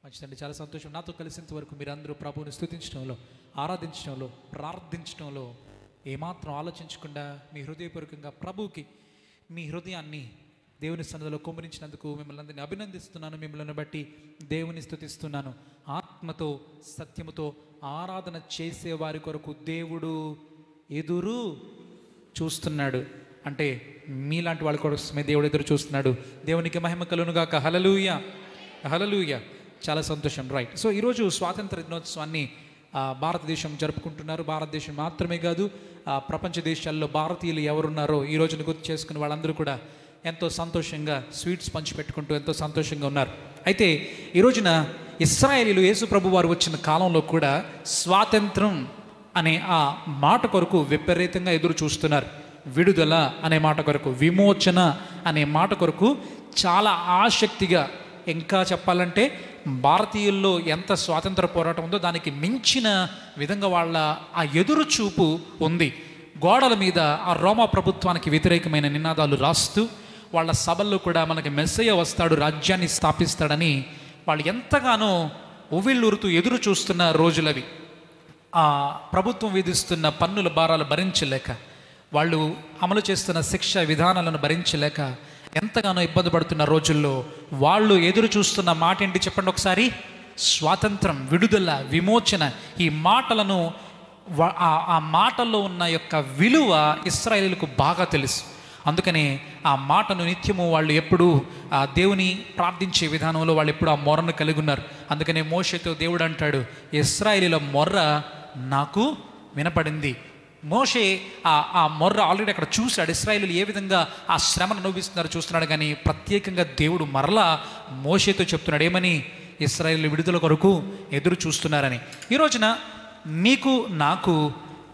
మంచిదండి, చాలా సంతోషం. నాతో కలిసినంత వరకు మీరందరూ ప్రభువుని స్తుతించడంలో, ఆరాధించడంలో, ప్రార్థించడంలో ఏమాత్రం ఆలోచించకుండా మీ హృదయపూర్వకంగా ప్రభువుకి మీ హృదయాన్ని దేవుని సన్నిధిలో కుమ్మరించినందుకు మిమ్మల్ని అందరినీ అభినందిస్తున్నాను. మిమ్మల్ని బట్టి దేవుని స్తుతిస్తున్నాను. ఆత్మతో సత్యముతో ఆరాధన చేసే వారి కొరకు దేవుడు ఎదురు చూస్తున్నాడు. అంటే మీలాంటి వాళ్ళ కోసమే దేవుడు ఎదురు చూస్తున్నాడు. దేవునికి మహిమ కలుగునుగాక. హల్లెలూయా, హల్లెలూయా. చాలా సంతోషం. రైట్. సో ఈరోజు స్వాతంత్ర దినోత్సవాన్ని భారతదేశం జరుపుకుంటున్నారు. భారతదేశం మాత్రమే కాదు, ప్రపంచ దేశాల్లో భారతీయులు ఎవరున్నారో ఈ రోజును గుర్తు చేసుకుని వాళ్ళందరూ కూడా ఎంతో సంతోషంగా స్వీట్స్ పంచిపెట్టుకుంటూ ఎంతో సంతోషంగా ఉన్నారు. అయితే ఈ రోజున ఇశ్రాయేలీయులు యేసు ప్రభు వారు వచ్చిన కాలంలో కూడా స్వాతంత్రం అనే ఆ మాట కొరకు విపరీతంగా ఎదురు చూస్తున్నారు. విడుదల అనే మాట కొరకు, విమోచన అనే మాట కొరకు చాలా ఆసక్తిగా, ఇంకా చెప్పాలంటే భారతీయుల్లో ఎంత స్వాతంత్ర పోరాటం ఉందో దానికి మించిన విధంగా వాళ్ళ ఆ ఎదురు చూపు ఉంది. గోడల మీద ఆ రోమా ప్రభుత్వానికి వ్యతిరేకమైన నినాదాలు రాస్తూ వాళ్ళ సభల్లో కూడా మనకి మెస్సయ్య వస్తాడు, రాజ్యాన్ని స్థాపిస్తాడని వాళ్ళు ఎంతగానో ఉవ్విళ్ళూరుతూ ఎదురు చూస్తున్న రోజులవి. ఆ ప్రభుత్వం విధిస్తున్న పన్నుల భారాలు భరించలేక, వాళ్ళు అమలు చేస్తున్న శిక్ష విధానాలను భరించలేక ఎంతగానో ఇబ్బంది పడుతున్న రోజుల్లో వాళ్ళు ఎదురు చూస్తున్న మాట ఏంటి చెప్పండి ఒకసారి? స్వాతంత్రం, విడుదల, విమోచన. ఈ మాటలను ఆ మాటల్లో ఉన్న యొక్క విలువ ఇశ్రాయేలీయులకు బాగా తెలుసు. అందుకనే ఆ మాటను నిత్యము వాళ్ళు ఎప్పుడూ ఆ దేవుని ప్రార్థించే విధానంలో వాళ్ళు ఎప్పుడు ఆ మొర్రను కలిగి ఉన్నారు. అందుకనే మోషేతో దేవుడు అంటాడు, ఇశ్రాయేలీయుల మొర్ర నాకు వినపడింది. మోషే ఆ మొర్ర ఆల్రెడీ అక్కడ చూశాడు. ఇశ్రాయేలీయులు ఏ విధంగా ఆ శ్రమను అనుభవిస్తున్నారో చూస్తున్నాడు. కానీ ప్రత్యేకంగా దేవుడు మరలా మోషేతో చెప్తున్నాడు ఏమని? ఇశ్రాయేలీయుల విడుదల కొరకు ఎదురు చూస్తున్నారని. ఈ రోజున మీకు నాకు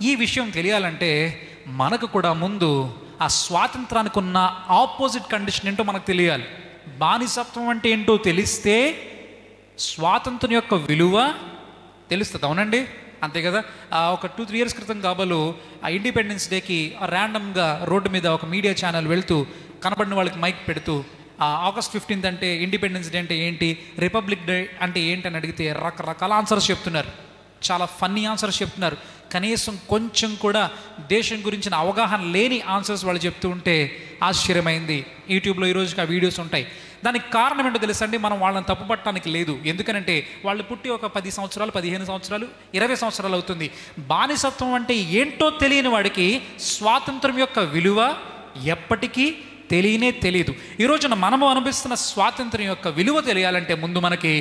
ఈ విషయం తెలియాలంటే మనకు కూడా ముందు ఆ స్వాతంత్రానికి ఉన్న ఆపోజిట్ కండిషన్ ఏంటో మనకు తెలియాలి. బానిసత్వం అంటే ఏంటో తెలిస్తే స్వాతంత్రం యొక్క విలువ తెలుస్తుంది. అవునండి, అంతే కదా. ఒక 2-3 ఇయర్స్ క్రితం కాబోలు ఆ ఇండిపెండెన్స్ డేకి ర్యాండమ్గా రోడ్డు మీద ఒక మీడియా ఛానల్ వెళ్తూ కనబడిన వాళ్ళకి మైక్ పెడుతూ ఆగస్ట్ 15th అంటే ఇండిపెండెన్స్ డే అంటే ఏంటి, రిపబ్లిక్ డే అంటే ఏంటి అని అడిగితే రకరకాల ఆన్సర్స్ చెప్తున్నారు. చాలా ఫన్నీ ఆన్సర్స్ చెప్తున్నారు. కనీసం కొంచెం కూడా దేశం గురించిన అవగాహన లేని ఆన్సర్స్ వాళ్ళు చెప్తూ ఉంటే ఆశ్చర్యమైంది. యూట్యూబ్లో ఈరోజుకి ఆ వీడియోస్ ఉంటాయి. దానికి కారణం ఏంటో తెలుసండి? మనం వాళ్ళని తప్పుపట్టడానికి లేదు. ఎందుకనంటే వాళ్ళు పుట్టి ఒక 10 సంవత్సరాలు, 15 సంవత్సరాలు, 20 సంవత్సరాలు అవుతుంది. బానిసత్వం అంటే ఏంటో తెలియని వాడికి స్వాతంత్రం యొక్క విలువ ఎప్పటికీ తెలియదు. ఈ రోజున మనము అనుభవిస్తున్న స్వాతంత్రం యొక్క విలువ తెలియాలంటే ముందు మనకి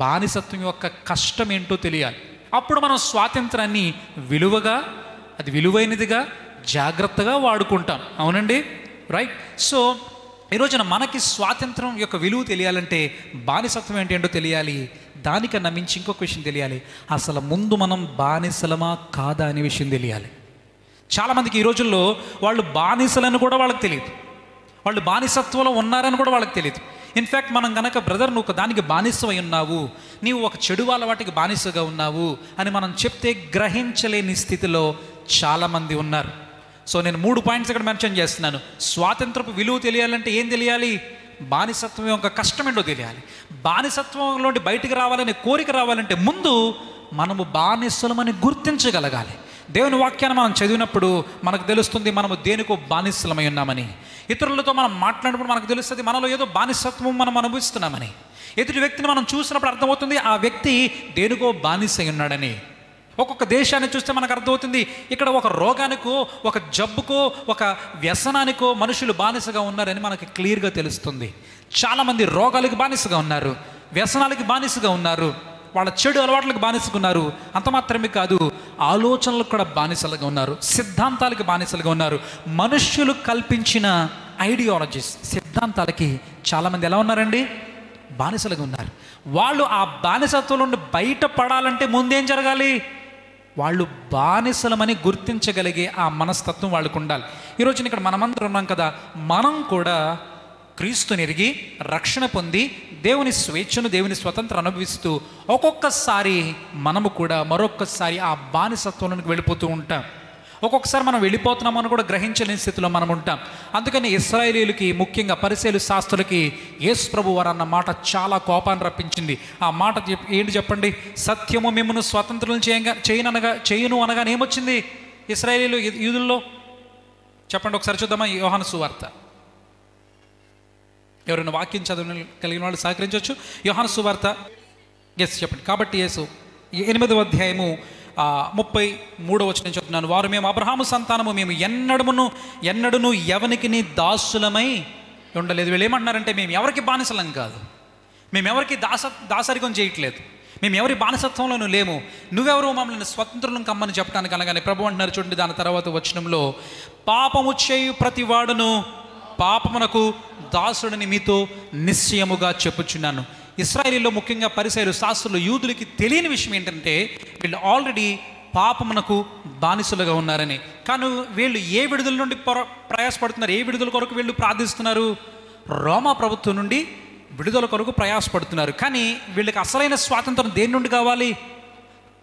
బానిసత్వం యొక్క కష్టం ఏంటో తెలియాలి. అప్పుడు మనం స్వాతంత్రాన్ని విలువగా, అది విలువైనదిగా, జాగ్రత్తగా వాడుకుంటాం. అవునండి, రైట్. సో ఈ రోజున మనకి స్వాతంత్రం యొక్క విలువ తెలియాలంటే బానిసత్వం ఏంటో తెలియాలి. దానికన్నా మించి ఇంకొక విషయం తెలియాలి, అసలు ముందు మనం బానిసలమా కాదా అనే విషయం తెలియాలి. చాలామందికి ఈ రోజుల్లో వాళ్ళు బానిసలని కూడా వాళ్ళకి తెలియదు, వాళ్ళు బానిసత్వంలో ఉన్నారని కూడా వాళ్ళకి తెలియదు. ఇన్ఫ్యాక్ట్ మనం కనుక బ్రదర్ నువ్వు ఒక దానికి బానిసమై ఉన్నావు, నీవు ఒక చెడు వాళ్ళ వాటికి బానిసగా ఉన్నావు అని మనం చెప్తే గ్రహించలేని స్థితిలో చాలామంది ఉన్నారు. సో నేను 3 పాయింట్స్ ఇక్కడ మెన్షన్ చేస్తున్నాను. స్వాతంత్రపు విలువ తెలియాలంటే ఏం తెలియాలి? బానిసత్వం యొక్క కష్టం ఏంటో తెలియాలి. బానిసత్వంలోంటి బయటికి రావాలనే కోరిక రావాలంటే ముందు మనము బానిసలమని గుర్తించగలగాలి. దేవుని వాక్యాన్ని మనం చదివినప్పుడు మనకు తెలుస్తుంది మనము దేనికో బానిసలమై ఉన్నామని. ఇతరులతో మనం మాట్లాడినప్పుడు మనకు తెలుస్తుంది మనలో ఏదో బానిసత్వం మనం అనుభవిస్తున్నామని. ఎదుటి వ్యక్తిని మనం చూసినప్పుడు అర్థమవుతుంది ఆ వ్యక్తి దేనికో బానిసై ఉన్నాడని. ఒక్కొక్క దేశాన్ని చూస్తే మనకు అర్థమవుతుంది ఇక్కడ ఒక రోగానికో, ఒక జబ్బుకో, ఒక వ్యసనానికో మనుషులు బానిసగా ఉన్నారని మనకి క్లియర్గా తెలుస్తుంది. చాలామంది రోగాలకు బానిసగా ఉన్నారు, వ్యసనాలకి బానిసగా ఉన్నారు, వాళ్ళ చెడు అలవాట్లకు బానిసగా ఉన్నారు. అంత మాత్రమే కాదు, ఆలోచనలకు కూడా బానిసలుగా ఉన్నారు, సిద్ధాంతాలకు బానిసలుగా ఉన్నారు. మనుష్యులు కల్పించిన ఐడియాలజీస్, సిద్ధాంతాలకి చాలామంది ఎలా ఉన్నారండి? బానిసలుగా ఉన్నారు. వాళ్ళు ఆ బానిసత్వం నుండి బయటపడాలంటే ముందేం జరగాలి? వాళ్ళు బానిసలమని గుర్తించగలిగే ఆ మనస్తత్వం వాళ్ళకు ఉండాలి. ఈరోజు ఇక్కడ మనమందరం ఉన్నాం కదా, మనం కూడా క్రీస్తుని ఎరిగి రక్షణ పొంది దేవుని స్వేచ్ఛను, దేవుని స్వతంత్రం అనుభవిస్తూ ఒక్కొక్కసారి మనము కూడా మరొక్కసారి ఆ బానిసత్వంలోకి వెళ్ళిపోతూ ఉంటాం. ఒక్కొక్కసారి మనం వెళ్ళిపోతున్నామని కూడా గ్రహించలేని స్థితిలో మనం ఉంటాం. అందుకని ఇశ్రాయేలీయులకి, ముఖ్యంగా పరిసయ్యుల శాస్త్రులకి యేసు ప్రభు వారు అన్న మాట చాలా కోపాన్ని రప్పించింది. ఆ మాట ఏంటి చెప్పండి? సత్యము మిమ్మును స్వతంత్రులను చేయను అనగా ఏమొచ్చింది ఇశ్రాయేలీయులు యూదుల్లో? చెప్పండి ఒకసారి చూద్దామా. యోహాను సువార్త, ఎవరైనా వాక్యం చదువు కలిగిన వాళ్ళు సహకరించవచ్చు. యోహాను సువార్త చెప్పండి. కాబట్టి యేసు 8వ అధ్యాయము 33వ వచనం చెప్తున్నాను. వారు మేము అబ్రహాము సంతానము, మేము ఎన్నడూను ఎవనికి దాసులమై ఉండలేదు. వీళ్ళు ఏమంటున్నారంటే మేము ఎవరికి బానిసలం కాదు, మేము ఎవరికి దాసరికం చేయట్లేదు, మేము ఎవరి బానిసత్వంలోనూ లేము, నువ్వెవరు మమ్మల్ని స్వతంత్రులను కమ్మని చెప్పడానికి అనగానే ప్రభు అంటున్నారు చూడండి దాని తర్వాత వచనంలో, పాపము చేయు ప్రతి వాడును పాపమునకు దాసుడని మీతో నిశ్చయముగా చెప్పుచున్నాను. ఇశ్రాయేలీలో ముఖ్యంగా పరిసయ్యులు, శాస్త్రులు, యూదులకి తెలియని విషయం ఏంటంటే వీళ్ళు ఆల్రెడీ పాపమునకు బానిసలుగా ఉన్నారని. కానీ వీళ్ళు ఏ విడుదల నుండి ప్రయాసపడుతున్నారు? ఏ విడుదల కొరకు వీళ్ళు ప్రార్థిస్తున్నారు? రోమా ప్రభుత్వం నుండి విడుదల కొరకు ప్రయాసపడుతున్నారు. కానీ వీళ్ళకి అసలైన స్వాతంత్రం దేని నుండి కావాలి?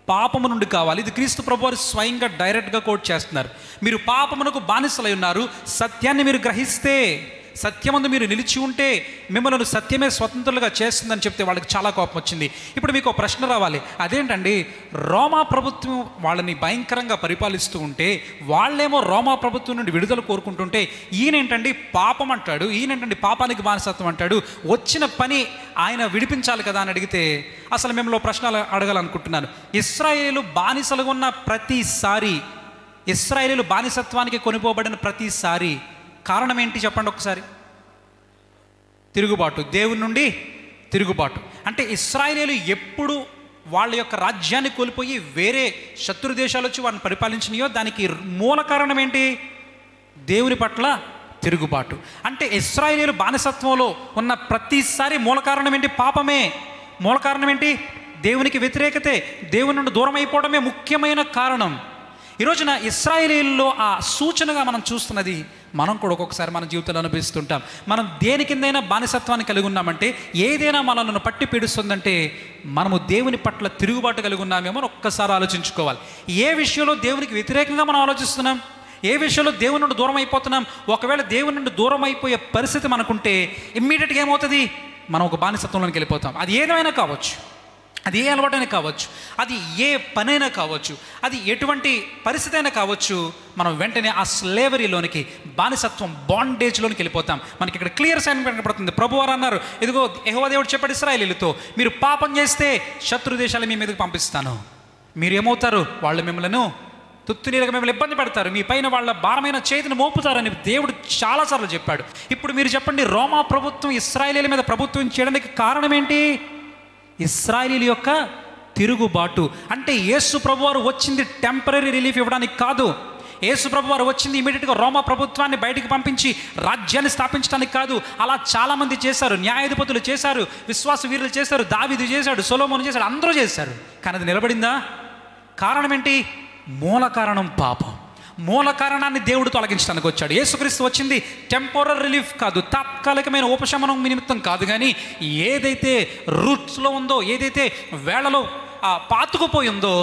పాపము నుండి కావాలి. ఇది క్రీస్తు ప్రభువారు స్వయంగా డైరెక్ట్గా కోట్ చేస్తున్నారు. మీరు పాపమునకు బానిసలై ఉన్నారు, సత్యాన్ని మీరు గ్రహిస్తే, సత్యమందు మీరు నిలిచి ఉంటే మిమ్మల్ని సత్యమే స్వతంత్రులుగా చేస్తుందని చెప్తే వాళ్ళకి చాలా కోపం వచ్చింది. ఇప్పుడు మీకు ప్రశ్న రావాలి, అదేంటండి రోమా ప్రభుత్వం వాళ్ళని భయంకరంగా పరిపాలిస్తూ ఉంటే వాళ్ళేమో రోమా ప్రభుత్వం నుండి విడుదల కోరుకుంటుంటే ఈయనేంటండి పాపం అంటాడు, ఈయనేంటండి పాపానికి బానిసత్వం అంటాడు, వచ్చిన పని ఆయన విడిపించాలి కదా అని అడిగితే అసలు మిమ్మల్ని ప్రశ్నలు అడగాలనుకుంటున్నాను. ఇశ్రాయేలు బానిసలుగా ఉన్న ప్రతిసారి, ఇశ్రాయేలు బానిసత్వానికి కొనిపోబడిన ప్రతిసారి కారణం ఏంటి చెప్పండి ఒకసారి? తిరుగుబాటు, దేవుని నుండి తిరుగుబాటు. అంటే ఇశ్రాయేలీయులు ఎప్పుడు వాళ్ళ యొక్క రాజ్యాన్ని కోల్పోయి వేరే శత్రు దేశాలు వచ్చి వారిని పరిపాలించినాయో దానికి మూల కారణం ఏంటి? దేవుని పట్ల తిరుగుబాటు. అంటే ఇశ్రాయేలీయులు బానిసత్వంలో ఉన్న ప్రతిసారి మూల కారణం ఏంటి? పాపమే. మూల కారణం ఏంటి? దేవునికి వ్యతిరేకతే, దేవుని నుండి దూరం అయిపోవడమే ముఖ్యమైన కారణం. ఈరోజున ఇశ్రాయేలీయుల్లో ఆ సూచనగా మనం చూస్తున్నది మనం కూడా ఒక్కొక్కసారి మన జీవితంలో అనుభవిస్తుంటాం. మనం దేని కిందైనా బానిసత్వాన్ని కలిగి ఉన్నామంటే, ఏదైనా మనల్ని పట్టి పీడిస్తుందంటే మనము దేవుని పట్ల తిరుగుబాటు కలిగి ఉన్నామేమో ఒక్కసారి ఆలోచించుకోవాలి. ఏ విషయంలో దేవునికి వ్యతిరేకంగా మనం ఆలోచిస్తున్నాం, ఏ విషయంలో దేవుని నుండి దూరం అయిపోతున్నాం? ఒకవేళ దేవుని నుండి దూరం అయిపోయే పరిస్థితి మనకుంటే ఇమ్మీడియట్గా ఏమవుతుంది? మనం ఒక బానిసత్వంలోకి వెళ్ళిపోతాం. అది ఏదైనా కావచ్చు, అది ఏ అలవాటైనా కావచ్చు, అది ఏ పనైనా కావచ్చు, అది ఎటువంటి పరిస్థితి అయినా కావచ్చు, మనం వెంటనే ఆ స్లేవరీలోనికి, బానిసత్వం, బాండేజ్లోనికి వెళ్ళిపోతాం. మనకి ఇక్కడ క్లియర్ సైన్ కనపడుతుంది. ప్రభువారు అన్నారు, ఇదిగో యెహోవా దేవుడు చెప్పాడు ఇశ్రాయేలీయులతో, మీరు పాపం చేస్తే శత్రు దేశాలు మీ మీదకి పంపిస్తాను, మీరు ఏమవుతారు? వాళ్ళు మిమ్మల్ని తుత్తునీరుగా మిమ్మల్ని ఇబ్బంది పెడతారు, మీ పైన వాళ్ళ భారమైన చేతిని మోపుతారని దేవుడు చాలాసార్లు చెప్పాడు. ఇప్పుడు మీరు చెప్పండి, రోమా ప్రభుత్వం ఇశ్రాయేలీయుల మీద ప్రభుత్వం చేయడానికి కారణం ఏంటి? ఇశ్రాయేలీయుల యొక్క తిరుగుబాటు. అంటే యేసు ప్రభువారు వచ్చింది టెంపరరీ రిలీఫ్ ఇవ్వడానికి కాదు. యేసు ప్రభువారు వచ్చింది ఇమీడియట్గా రోమా ప్రభుత్వాన్ని బయటికి పంపించి రాజ్యాన్ని స్థాపించడానికి కాదు. అలా చాలామంది చేశారు, న్యాయాధిపతులు చేశారు, విశ్వాస వీరులు చేశారు, దావీదు చేశాడు, సొలొమోను చేశాడు, అందరూ చేశారు. కానీ అది నిలబడిందా? కారణం ఏంటి? మూల కారణం పాపం. మూల కారణాన్ని దేవుడు తొలగించడానికి వచ్చాడు. యేసుక్రీస్తు వచ్చింది టెంపోరరీ రిలీఫ్ కాదు, తాత్కాలికమైన ఉపశమనం నిమిత్తం కాదు, కానీ ఏదైతే రూట్స్లో ఉందో, ఏదైతే వేళలో పాతుకుపోయి ఉందో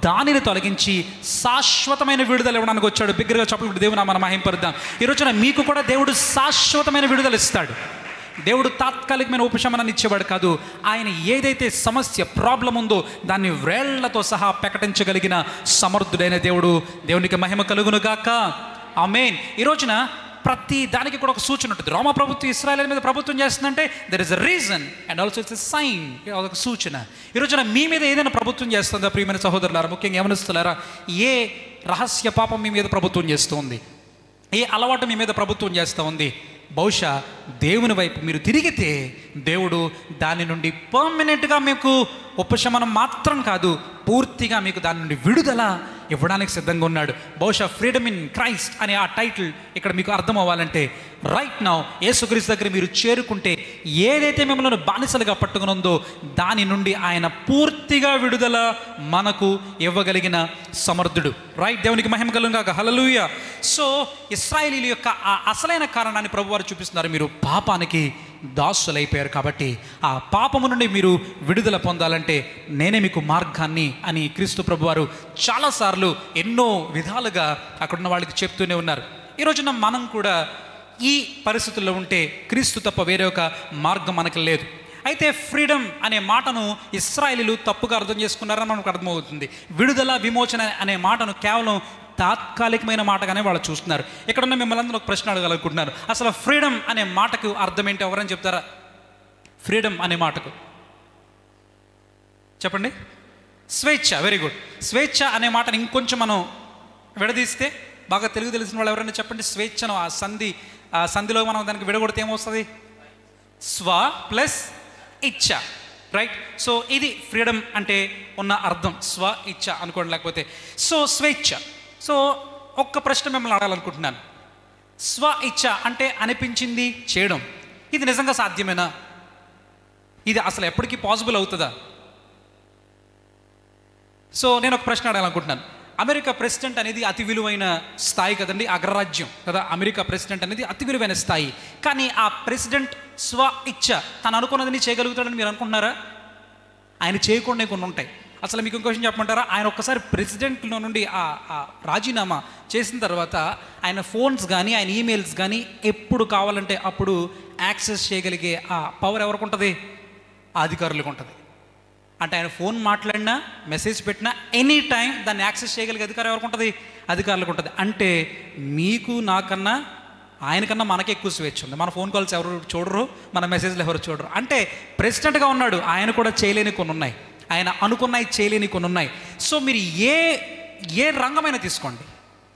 దానిని తొలగించి శాశ్వతమైన విడుదల ఇవ్వడానికి వచ్చాడు. బిగ్గరగా చెప్పండి, దేవుని మనం మహింపరుద్దాం. ఈరోజున మీకు కూడా దేవుడు శాశ్వతమైన విడుదల ఇస్తాడు. దేవుడు తాత్కాలికమైన ఉపశమనాన్ని ఇచ్చేవాడు కాదు. ఆయన ఏదైతే సమస్య, ప్రాబ్లం ఉందో దాన్ని వేళ్లతో సహా ప్రకటించగలిగిన సమర్థుడైన దేవుడు. దేవునికి మహిమ కలుగును గాక. ఆమేన్. ఈ రోజున ప్రతి దానికి కూడా ఒక సూచన ఉంటుంది. రోమా ప్రభుత్వం ఇశ్రాయేలు మీద ప్రభుత్వం చేస్తుందంటే there is a reason and also it's a sign, అదొక సూచన. ఈ రోజున మీ మీద ఏదైనా ప్రభుత్వం చేస్తుందా ప్రియమైన సహోదరులారా, ముఖ్యంగా యవనస్తులారా? ఏ రహస్య పాపం మీ మీద ప్రభుత్వం చేస్తుంది? ఏ అలవాటు మీ మీద ప్రభుత్వం చేస్తూ ఉంది? బహుశా దేవుని వైపు మీరు తిరిగితే దేవుడు దాని నుండి పర్మనెంట్గా మీకు ఉపశమనం మాత్రం కాదు, పూర్తిగా మీకు దాని నుండి విడుదల ఇవ్వడానికి సిద్ధంగా ఉన్నాడు. బహుశా ఫ్రీడమ్ ఇన్ క్రైస్ట్ అనే ఆ టైటిల్ ఇక్కడ మీకు అర్థం అవ్వాలంటే రైట్ నౌ యేసుక్రీస్తు దగ్గర మీరు చేరుకుంటే ఏదైతే మిమ్మల్ని బానిసలుగా పట్టుకునుందో దాని నుండి ఆయన పూర్తిగా విడుదల మనకు ఇవ్వగలిగిన సమర్థుడు. రైట్, దేవునికి మహిమ కలుగును గాక. హల్లెలూయా. సో ఇశ్రాయేలీయుల యొక్క ఆ అసలైన కారణాన్ని ప్రభువారు చూపిస్తున్నారు. మీరు పాపానికి దాసులైపోయారు. కాబట్టి ఆ పాపము నుండి మీరు విడుదల పొందాలంటే నేనే మీకు మార్గాన్ని అని క్రీస్తు ప్రభువారు చాలాసార్లు ఎన్నో విధాలుగా అక్కడున్న వాళ్ళకి చెప్తూనే ఉన్నారు. ఈ రోజున మనం కూడా ఈ పరిస్థితుల్లో ఉంటే క్రీస్తు తప్ప వేరే ఒక మార్గం మనకు లేదు. అయితే ఫ్రీడమ్ అనే మాటను ఇశ్రాయేలీలు తప్పుగా అర్థం చేసుకున్నారని మనకు అర్థమవుతుంది. విడుదల, విమోచన అనే మాటను కేవలం తాత్కాలికమైన మాటగానే వాళ్ళు చూస్తున్నారు. ఇక్కడున్న మిమ్మల్ని అందరూ ఒక ప్రశ్న అడగాలనుకుంటున్నారు, అసలు ఫ్రీడమ్ అనే మాటకు అర్థం ఏంటి? ఎవరని చెప్తారా? ఫ్రీడమ్ అనే మాటకు చెప్పండి. స్వేచ్ఛ. Very good. స్వేచ్ఛ అనే మాటను ఇంకొంచెం మనం విడదీస్తే, బాగా తెలుగు తెలిసిన వాళ్ళు ఎవరైనా చెప్పండి. స్వేచ్ఛను ఆ సంధిలో మనం దానికి విడగొడితే ఏమొస్తుంది? స్వ ప్లస్ ఇచ్ఛ. రైట్. సో ఇది ఫ్రీడమ్ అంటే ఉన్న అర్థం, స్వ ఇచ్ఛ అనుకోండి. లేకపోతే సో స్వేచ్ఛ. సో ఒక్క ప్రశ్న మిమ్మల్ని అడగాలనుకుంటున్నాను. స్వ ఇచ్ఛ అంటే అనిపించింది చేయడం, ఇది నిజంగా సాధ్యమేనా? ఇది అసలు ఎప్పటికీ పాసిబుల్ అవుతుందా? సో నేను ఒక ప్రశ్న అడగాలనుకుంటున్నాను. అమెరికా ప్రెసిడెంట్ అనేది అతి విలువైన స్థాయి కదండి, అగ్రరాజ్యం కదా. అమెరికా ప్రెసిడెంట్ అనేది అతి విలువైన స్థాయి. కానీ ఆ ప్రెసిడెంట్ స్వ ఇచ్ఛ తను అనుకున్నదని చేయగలుగుతాడని మీరు అనుకుంటున్నారా? ఆయన చేయకుండా కొన్ని ఉంటాయి. అసలు మీకు ఇంకో విషయం చెప్పమంటారా? ఆయన ఒక్కసారి ప్రెసిడెంట్లో నుండి ఆ రాజీనామా చేసిన తర్వాత ఆయన ఫోన్స్ కానీ ఆయన ఈమెయిల్స్ కానీ ఎప్పుడు కావాలంటే అప్పుడు యాక్సెస్ చేయగలిగే ఆ పవర్ ఎవరికి ఉంటుంది? ఆ అధికారులకు ఉంటుంది. అంటే ఆయన ఫోన్ మాట్లాడినా, మెసేజ్ పెట్టినా ఎనీ టైం దాన్ని యాక్సెస్ చేయగలిగే అధికారం ఎవరికి ఉంటుంది? అధికారులకు ఉంటుంది. అంటే మీకు నాకన్నా ఆయనకన్నా మనకి ఎక్కువ స్వేచ్ఛ ఉంది. మన ఫోన్ కాల్స్ ఎవరు చూడరు, మన మెసేజ్లు ఎవరు చూడరు. అంటే ప్రెసిడెంట్గా ఉన్నాడు, ఆయన కూడా చేయలేని కొన్ని ఉన్నాయి, ఆయన అనుకున్నవి చేయలేని కొన్ని ఉన్నాయి. సో మీరు ఏ రంగమైనా తీసుకోండి,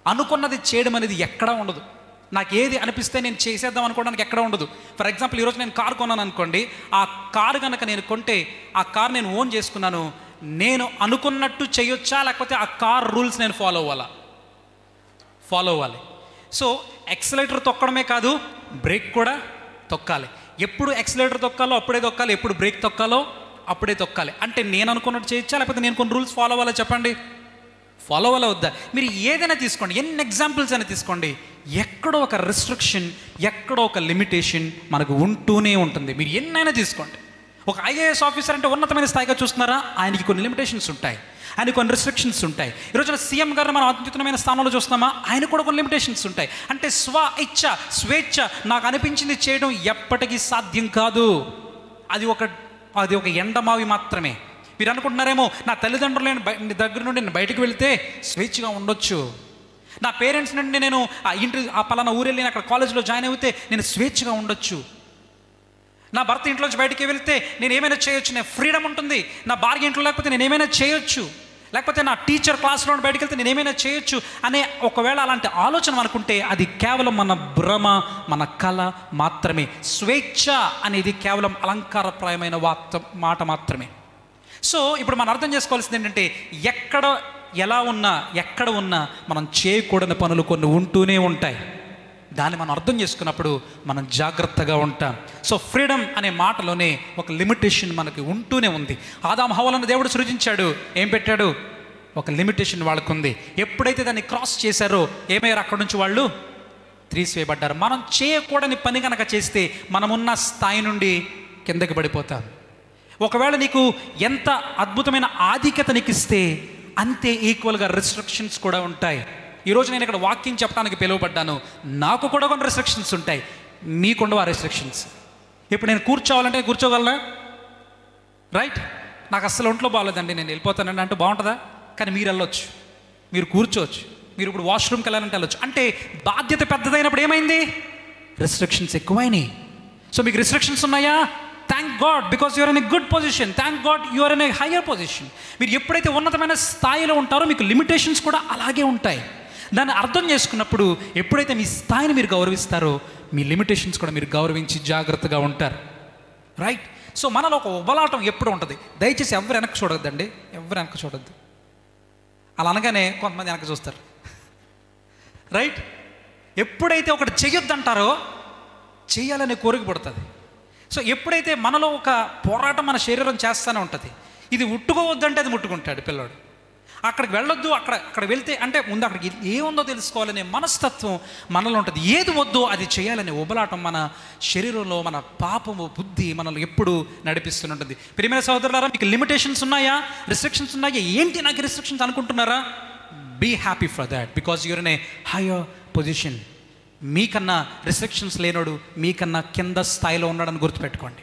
అనుకున్నది చేయడం అనేది ఎక్కడా ఉండదు. నాకు ఏది అనిపిస్తే నేను చేసేద్దాం అనుకోవడానికి ఎక్కడ ఉండదు. ఫర్ ఎగ్జాంపుల్ ఈరోజు నేను కారు కొన్నాను అనుకోండి, ఆ కారు కనుక నేను కొంటే ఆ కారు నేను ఓన్ చేసుకున్నాను, నేను అనుకున్నట్టు చేయొచ్చా లేకపోతే ఆ కార్ రూల్స్ నేను ఫాలో అవ్వాలి. సో ఎక్సలేటర్ తొక్కడమే కాదు, బ్రేక్ కూడా తొక్కాలి. ఎప్పుడు ఎక్సలేటర్ తొక్కాలో అప్పుడే తొక్కాలి, ఎప్పుడు బ్రేక్ తొక్కాలో అప్పుడే తొక్కాలి. అంటే నేను అనుకున్నట్టు చేయొచ్చా లేకపోతే నేను కొన్ని రూల్స్ ఫాలో అవ్వాలా? చెప్పండి. ఫాలో అవ్వాలా వద్దా? మీరు ఏదైనా తీసుకోండి, ఎన్ని ఎగ్జాంపుల్స్ అయినా తీసుకోండి, ఎక్కడో ఒక రిస్ట్రిక్షన్, ఎక్కడో ఒక లిమిటేషన్ మనకు ఉంటూనే ఉంటుంది. మీరు ఎన్నైనా తీసుకోండి. ఒక ఐఏఎస్ ఆఫీసర్ అంటే ఉన్నతమైన స్థాయిగా చూస్తున్నారా? ఆయనకి కొన్ని లిమిటేషన్స్ ఉంటాయి, ఆయన కొన్ని రిస్ట్రిక్షన్స్ ఉంటాయి. ఈరోజున సీఎం గారిని మనం అత్యున్నతమైన స్థానంలో చూస్తున్నామా? ఆయన కూడా కొన్ని లిమిటేషన్స్ ఉంటాయి. అంటే స్వ ఇచ్ఛ, స్వేచ్ఛ, నాకు అనిపించింది చేయడం ఎప్పటికీ సాధ్యం కాదు. అది ఒక ఎండమావి మాత్రమే. మీరు అనుకుంటున్నారేమో, నా తల్లిదండ్రులు దగ్గర నుండి నేను బయటకు వెళ్తే స్వేచ్ఛగా ఉండొచ్చు, నా పేరెంట్స్ నుండి నేను ఆ పలానా ఊరు వెళ్ళి అక్కడ కాలేజీలో జాయిన్ అయితే నేను స్వేచ్ఛగా ఉండొచ్చు, నా భర్త ఇంట్లోంచి బయటికి వెళ్తే నేను ఏమైనా చేయొచ్చు, నేను ఫ్రీడమ్ ఉంటుంది, నా భార్య ఇంట్లో లేకపోతే నేను ఏమైనా చేయొచ్చు, లేకపోతే నా టీచర్ క్లాస్లో బయటికి వెళ్తే నేను ఏమైనా చేయొచ్చు అనే ఒకవేళ అలాంటి ఆలోచన అనుకుంటే అది కేవలం మన భ్రమ, మన కళ మాత్రమే. స్వేచ్ఛ అనేది కేవలం అలంకారప్రాయమైన మాట మాత్రమే. సో ఇప్పుడు మనం అర్థం చేసుకోవాల్సింది ఏంటంటే, ఎక్కడ ఉన్నా మనం చేయకూడని పనులు కొన్ని ఉంటూనే ఉంటాయి. దాన్ని మనం అర్థం చేసుకున్నప్పుడు మనం జాగ్రత్తగా ఉంటాం. సో ఫ్రీడమ్ అనే మాటలోనే ఒక లిమిటేషన్ మనకి ఉంటూనే ఉంది. ఆదాము హవ్వలను దేవుడు సృజించాడు, ఏం పెట్టాడు? ఒక లిమిటేషన్ వాళ్ళకు ఉంది. ఎప్పుడైతే దాన్ని క్రాస్ చేశారో ఏమయ్యారు? అక్కడ నుంచి వాళ్ళు త్రీసివేయబడ్డారు. మనం చేయకూడని పని కనుక చేస్తే మనమున్న స్థాయి నుండి కిందకి పడిపోతాం. ఒకవేళ నీకు ఎంత అద్భుతమైన ఆధిక్యత నీకు ఇస్తే అంతే ఈక్వల్గా రెస్ట్రిక్షన్స్ కూడా ఉంటాయి. ఈరోజు నేను ఇక్కడ వాకింగ్ చెప్పడానికి పిలువబడ్డాను, నాకు కూడా కొన్ని రెస్ట్రిక్షన్స్ ఉంటాయి, మీకుండవు ఆ రెస్ట్రిక్షన్స్. ఇప్పుడు నేను కూర్చోవాలంటే కూర్చోగలనా? రైట్. నాకు అస్సలు ఒంట్లో బాగోలేదండి, నేను వెళ్ళిపోతానండి అంటే బాగుంటుందా? కానీ మీరు వెళ్ళొచ్చు, మీరు కూర్చోవచ్చు, మీరు ఇప్పుడు వాష్రూమ్కి వెళ్ళాలంటే వెళ్ళొచ్చు. అంటే బాధ్యత పెద్దదైనప్పుడు ఏమైంది? రెస్ట్రిక్షన్స్ ఎక్కువైనాయి. సో మీకు రెస్ట్రిక్షన్స్ ఉన్నాయా? Thank God, because you're in a good position. Thank God you're in a higher position. మీరు ఎప్పుడైతే ఉన్నతమైన స్థాయిలో ఉంటారో మీకు లిమిటేషన్స్ కూడా అలాగే ఉంటాయి. దాన్ని అర్థం చేసుకున్నప్పుడు ఎప్పుడైతే మీ స్థాయిని మీరు గౌరవిస్తారో మీ లిమిటేషన్స్ కూడా మీరు గౌరవించి జాగ్రత్తగా ఉంటారు. రైట్. సో మనలో ఒక ఉబలాటం ఎప్పుడు ఉంటుంది. దయచేసి ఎవరు వెనక్కి చూడొద్దండి, ఎవరు వెనక్కి చూడొద్దు. అలా అనగానే కొంతమంది వెనక్కి చూస్తారు. రైట్. ఎప్పుడైతే ఒకటి చెయ్యొద్దంటారో చెయ్యాలనే కోరిక పడుతుంది. సో ఎప్పుడైతే మనలో ఒక పోరాటం మన శరీరం చేస్తూనే ఉంటుంది. ఇది ముట్టుకోవద్దంటే అది ముట్టుకుంటాడు పిల్లోడు. అక్కడికి వెళ్ళొద్దు, అక్కడ వెళ్తే అంటే ముందు అక్కడికి ఏముందో తెలుసుకోవాలనే మనస్తత్వం మనలో ఉంటుంది. ఏది వద్దో అది చేయాలనే ఉబలాటం మన శరీరంలో, మన పాపము బుద్ధి మనల్ని ఎప్పుడు నడిపిస్తుంటుంది. ప్రియమైన సహోదరులారా, మీకు లిమిటేషన్స్ ఉన్నాయా, రిస్ట్రిక్షన్స్ ఉన్నాయా? ఏంటి నాకు రిస్ట్రిక్షన్స్ అనుకుంటున్నారా? Be happy for that, because you're in a higher position. మీకన్నా రిస్ట్రిక్షన్స్ లేనోడు మీకన్నా కింద స్థాయిలో ఉన్నాడని గుర్తుపెట్టుకోండి.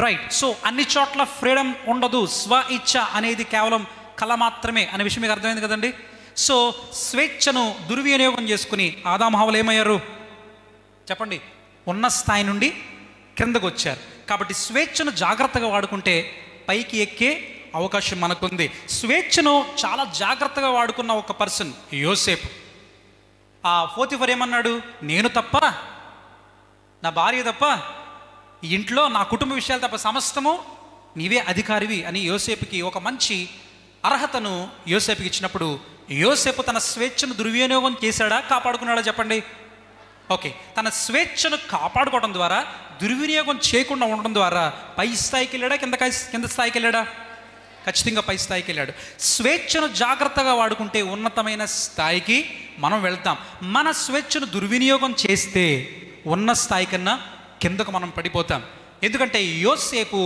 రైట్. సో అన్ని చోట్ల ఫ్రీడమ్ ఉండదు, స్వ ఇచ్ఛ అనేది కేవలం కళ మాత్రమే అనే విషయం మీకు అర్థమైంది కదండి. సో స్వేచ్ఛను దుర్వినియోగం చేసుకుని ఆదాము హవ్వలు ఏమయ్యారు చెప్పండి? ఉన్న స్థాయి నుండి క్రిందకు వచ్చారు. కాబట్టి స్వేచ్ఛను జాగ్రత్తగా వాడుకుంటే పైకి ఎక్కే అవకాశం మనకుంది. స్వేచ్ఛను చాలా జాగ్రత్తగా వాడుకున్న ఒక పర్సన్ యోసేపు. ఆ పోతిఫర్ ఏమన్నాడు? నేను తప్ప, నా భార్య తప్ప, ఈ ఇంట్లో నా కుటుంబ విషయాలు తప్ప సమస్తము నీవే అధికారివి అని యోసేపుకి ఒక మంచి అర్హతను యోసేపుకి ఇచ్చినప్పుడు యోసేపు తన స్వేచ్ఛను దుర్వినియోగం చేశాడా, కాపాడుకున్నాడా చెప్పండి? ఓకే. తన స్వేచ్ఛను కాపాడుకోవడం ద్వారా, దుర్వినియోగం చేయకుండా ఉండడం ద్వారా పై స్థాయికి వెళ్ళాడా, కింద స్థాయికి వెళ్ళాడా? ఖచ్చితంగా పై స్థాయికి వెళ్ళాడు. స్వేచ్ఛను జాగ్రత్తగా వాడుకుంటే ఉన్నతమైన స్థాయికి మనం వెళ్తాం. మన స్వేచ్ఛను దుర్వినియోగం చేస్తే ఉన్న స్థాయి కన్నా కిందకు మనం పడిపోతాం. ఎందుకంటే యోసేపు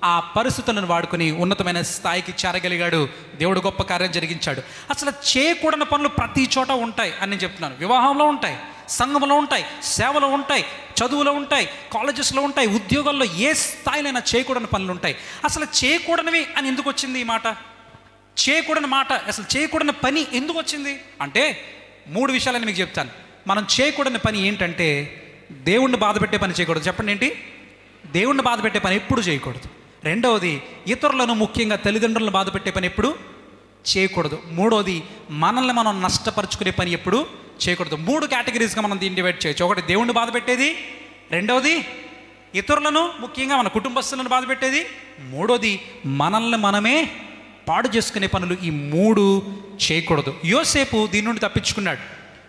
ఆ పరిస్థితులను వాడుకొని ఉన్నతమైన స్థాయికి చేరగలిగాడు. దేవుడు గొప్ప కార్యం జరిగించాడు. అసలు చేయకూడని పనులు ప్రతి చోట ఉంటాయి అని నేను చెప్తున్నాను. వివాహంలో ఉంటాయి, సంఘంలో ఉంటాయి, సేవలో ఉంటాయి, చదువులో ఉంటాయి, కాలేజెస్లో ఉంటాయి, ఉద్యోగాల్లో ఏ స్థాయిలైనా చేయకూడని పనులు ఉంటాయి. అసలు చేయకూడనివి అని ఎందుకు వచ్చింది ఈ మాట? చేయకూడని మాట, అసలు చేయకూడని పని ఎందుకు వచ్చింది అంటే 3 విషయాలని మీకు చెప్తాను. మనం చేయకూడని పని ఏంటంటే దేవుణ్ణి బాధ పెట్టే పని చేయకూడదు. చెప్పండి ఏంటి? దేవుణ్ణి బాధ పెట్టే పని ఎప్పుడు చేయకూడదు. రెండవది, ఇతరులను ముఖ్యంగా తల్లిదండ్రులను బాధ పెట్టే పని ఎప్పుడు చేయకూడదు. మూడవది, మనల్ని మనం నష్టపరుచుకునే పని ఎప్పుడు చేయకూడదు. 3 కేటగిరీస్గా మనం దీన్ని డివైడ్ చేయొచ్చు. ఒకటి దేవుణ్ణి బాధ పెట్టేది, రెండవది ఇతరులను ముఖ్యంగా మన కుటుంబస్తులను బాధ పెట్టేది, మూడోది మనల్ని మనమే పాడు చేసుకునే పనులు. ఈ 3 చేయకూడదు. యోసేపు దీని నుండి తప్పించుకున్నాడు.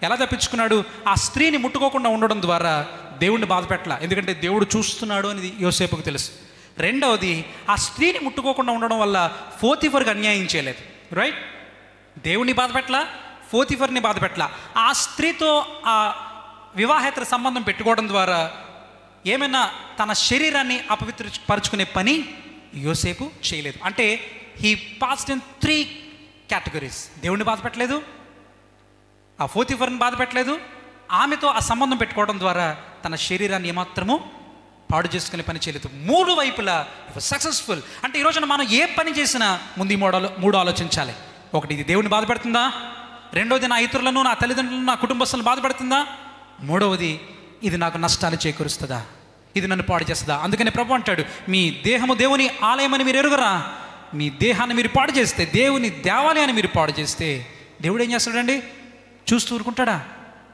ఎలా తప్పించుకున్నాడు? ఆ స్త్రీని ముట్టుకోకుండా ఉండడం ద్వారా దేవుణ్ణి బాధ పెట్టాల, ఎందుకంటే దేవుడు చూస్తున్నాడు అనేది యోసేపుకు తెలుసు. రెండవది, ఆ స్త్రీని ముట్టుకోకుండా ఉండడం వల్ల పోతిఫర్కి అన్యాయం చేయలేదు. రైట్. దేవుణ్ణి బాధ పెట్టాల, పోతిఫర్ని బాధ పెట్టాల. ఆ స్త్రీతో ఆ వివాహేతర సంబంధం పెట్టుకోవడం ద్వారా ఏమైనా తన శరీరాన్ని అపవిత్రపరుచుకునే పని యోసేపు చేయలేదు. అంటే హీ పాస్డ్ ఇన్ 3 కేటగిరీస్. దేవుణ్ణి బాధ పెట్టలేదు, ఆ పోతిఫర్ని బాధ పెట్టలేదు, ఆమెతో ఆ సంబంధం పెట్టుకోవడం ద్వారా తన శరీరాన్ని ఏమాత్రము పాడు చేసుకునే పని చేయలేదు. 3 వైపులా సక్సెస్ఫుల్. అంటే ఈ రోజున మనం ఏ పని చేసినా ముందు ఈ 3 ఆలోచించాలి. ఒకటి, ఇది దేవుని బాధ పెడుతుందా? రెండవది, నా ఇతరులను, నా తల్లిదండ్రులను, నా కుటుంబస్తులను బాధ పెడుతుందా? మూడవది, ఇది నాకు నష్టాలు చేకూరుస్తుందా? ఇది నన్ను పాడు చేస్తుందా? అందుకని ప్రభు అంటాడు, మీ దేహము దేవుని ఆలయమని మీరు ఎరుగరా? మీ దేహాన్ని మీరు పాడు చేస్తే, దేవుని దేవాలయాన్ని మీరు పాడు చేస్తే దేవుడు ఏం చేస్తాడండి? చూస్తూ ఊరుకుంటాడా?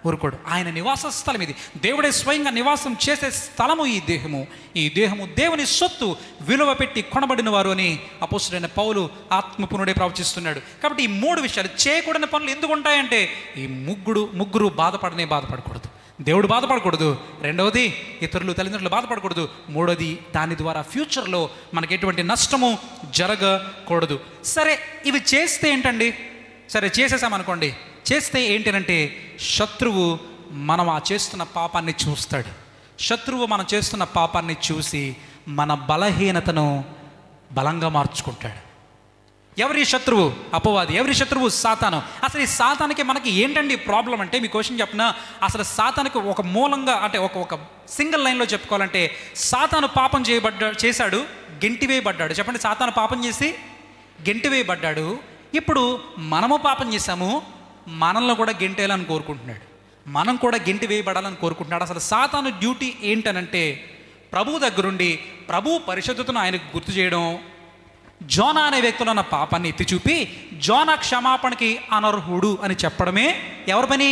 ఊరుకోడు. ఆయన నివాస స్థలం ఇది. దేవుడే స్వయంగా నివాసం చేసే స్థలము ఈ దేహము. ఈ దేహము దేవుని సొత్తు, విలువ పెట్టి కొనబడిన వారు అని అపోస్తలుడైన పౌలు ఆత్మపునుడే ప్రవచిస్తున్నాడు. కాబట్టి ఈ 3 విషయాలు, చేయకూడని పనులు ఎందుకు ఉంటాయంటే ఈ ముగ్గురు బాధపడకూడదు. దేవుడు బాధపడకూడదు, రెండవది ఇతరులు తల్లిదండ్రులు బాధపడకూడదు, మూడోది దాని ద్వారా ఫ్యూచర్లో మనకి ఎటువంటి నష్టము జరగకూడదు. సరే, ఇవి చేస్తే ఏంటండి? సరే చేసేసామనుకోండి, చేస్తే ఏంటంటే శత్రువు మనం ఆ చేస్తున్న పాపాన్ని చూస్తాడు. శత్రువు మనం చేస్తున్న పాపాన్ని చూసి మన బలహీనతను బలంగా మార్చుకుంటాడు. ఎవరి శత్రువు? అపవాది. ఎవరి శత్రువు? సాతాను. అసలు ఈ సాతానికి మనకి ఏంటండి ప్రాబ్లం అంటే, మీ క్వశ్చన్ చెప్పిన, అసలు సాతానికి ఒక మూలంగా అంటే ఒక సింగిల్ లైన్లో చెప్పుకోవాలంటే, సాతాను పాపం చేశాడు, గెంటివేయబడ్డాడు. చెప్పండి, సాతాను పాపం చేసి గెంటివేయబడ్డాడు. ఇప్పుడు మనము పాపం చేశాము, మనల్ని కూడా గెంటేయాలని కోరుకుంటున్నాడు, మనం కూడా గెంటి వేయబడాలని కోరుకుంటున్నాడు. అసలు సాతాను డ్యూటీ ఏంటనంటే ప్రభువు దగ్గరుండి ప్రభు పరిశుద్ధతను ఆయనకు గుర్తు చేయడం, జోనా అనే వ్యక్తిలో ఉన్న పాపాన్ని ఎత్తి చూపి జోనా క్షమాపణకి అనర్హుడు అని చెప్పడమే ఎవరి పని?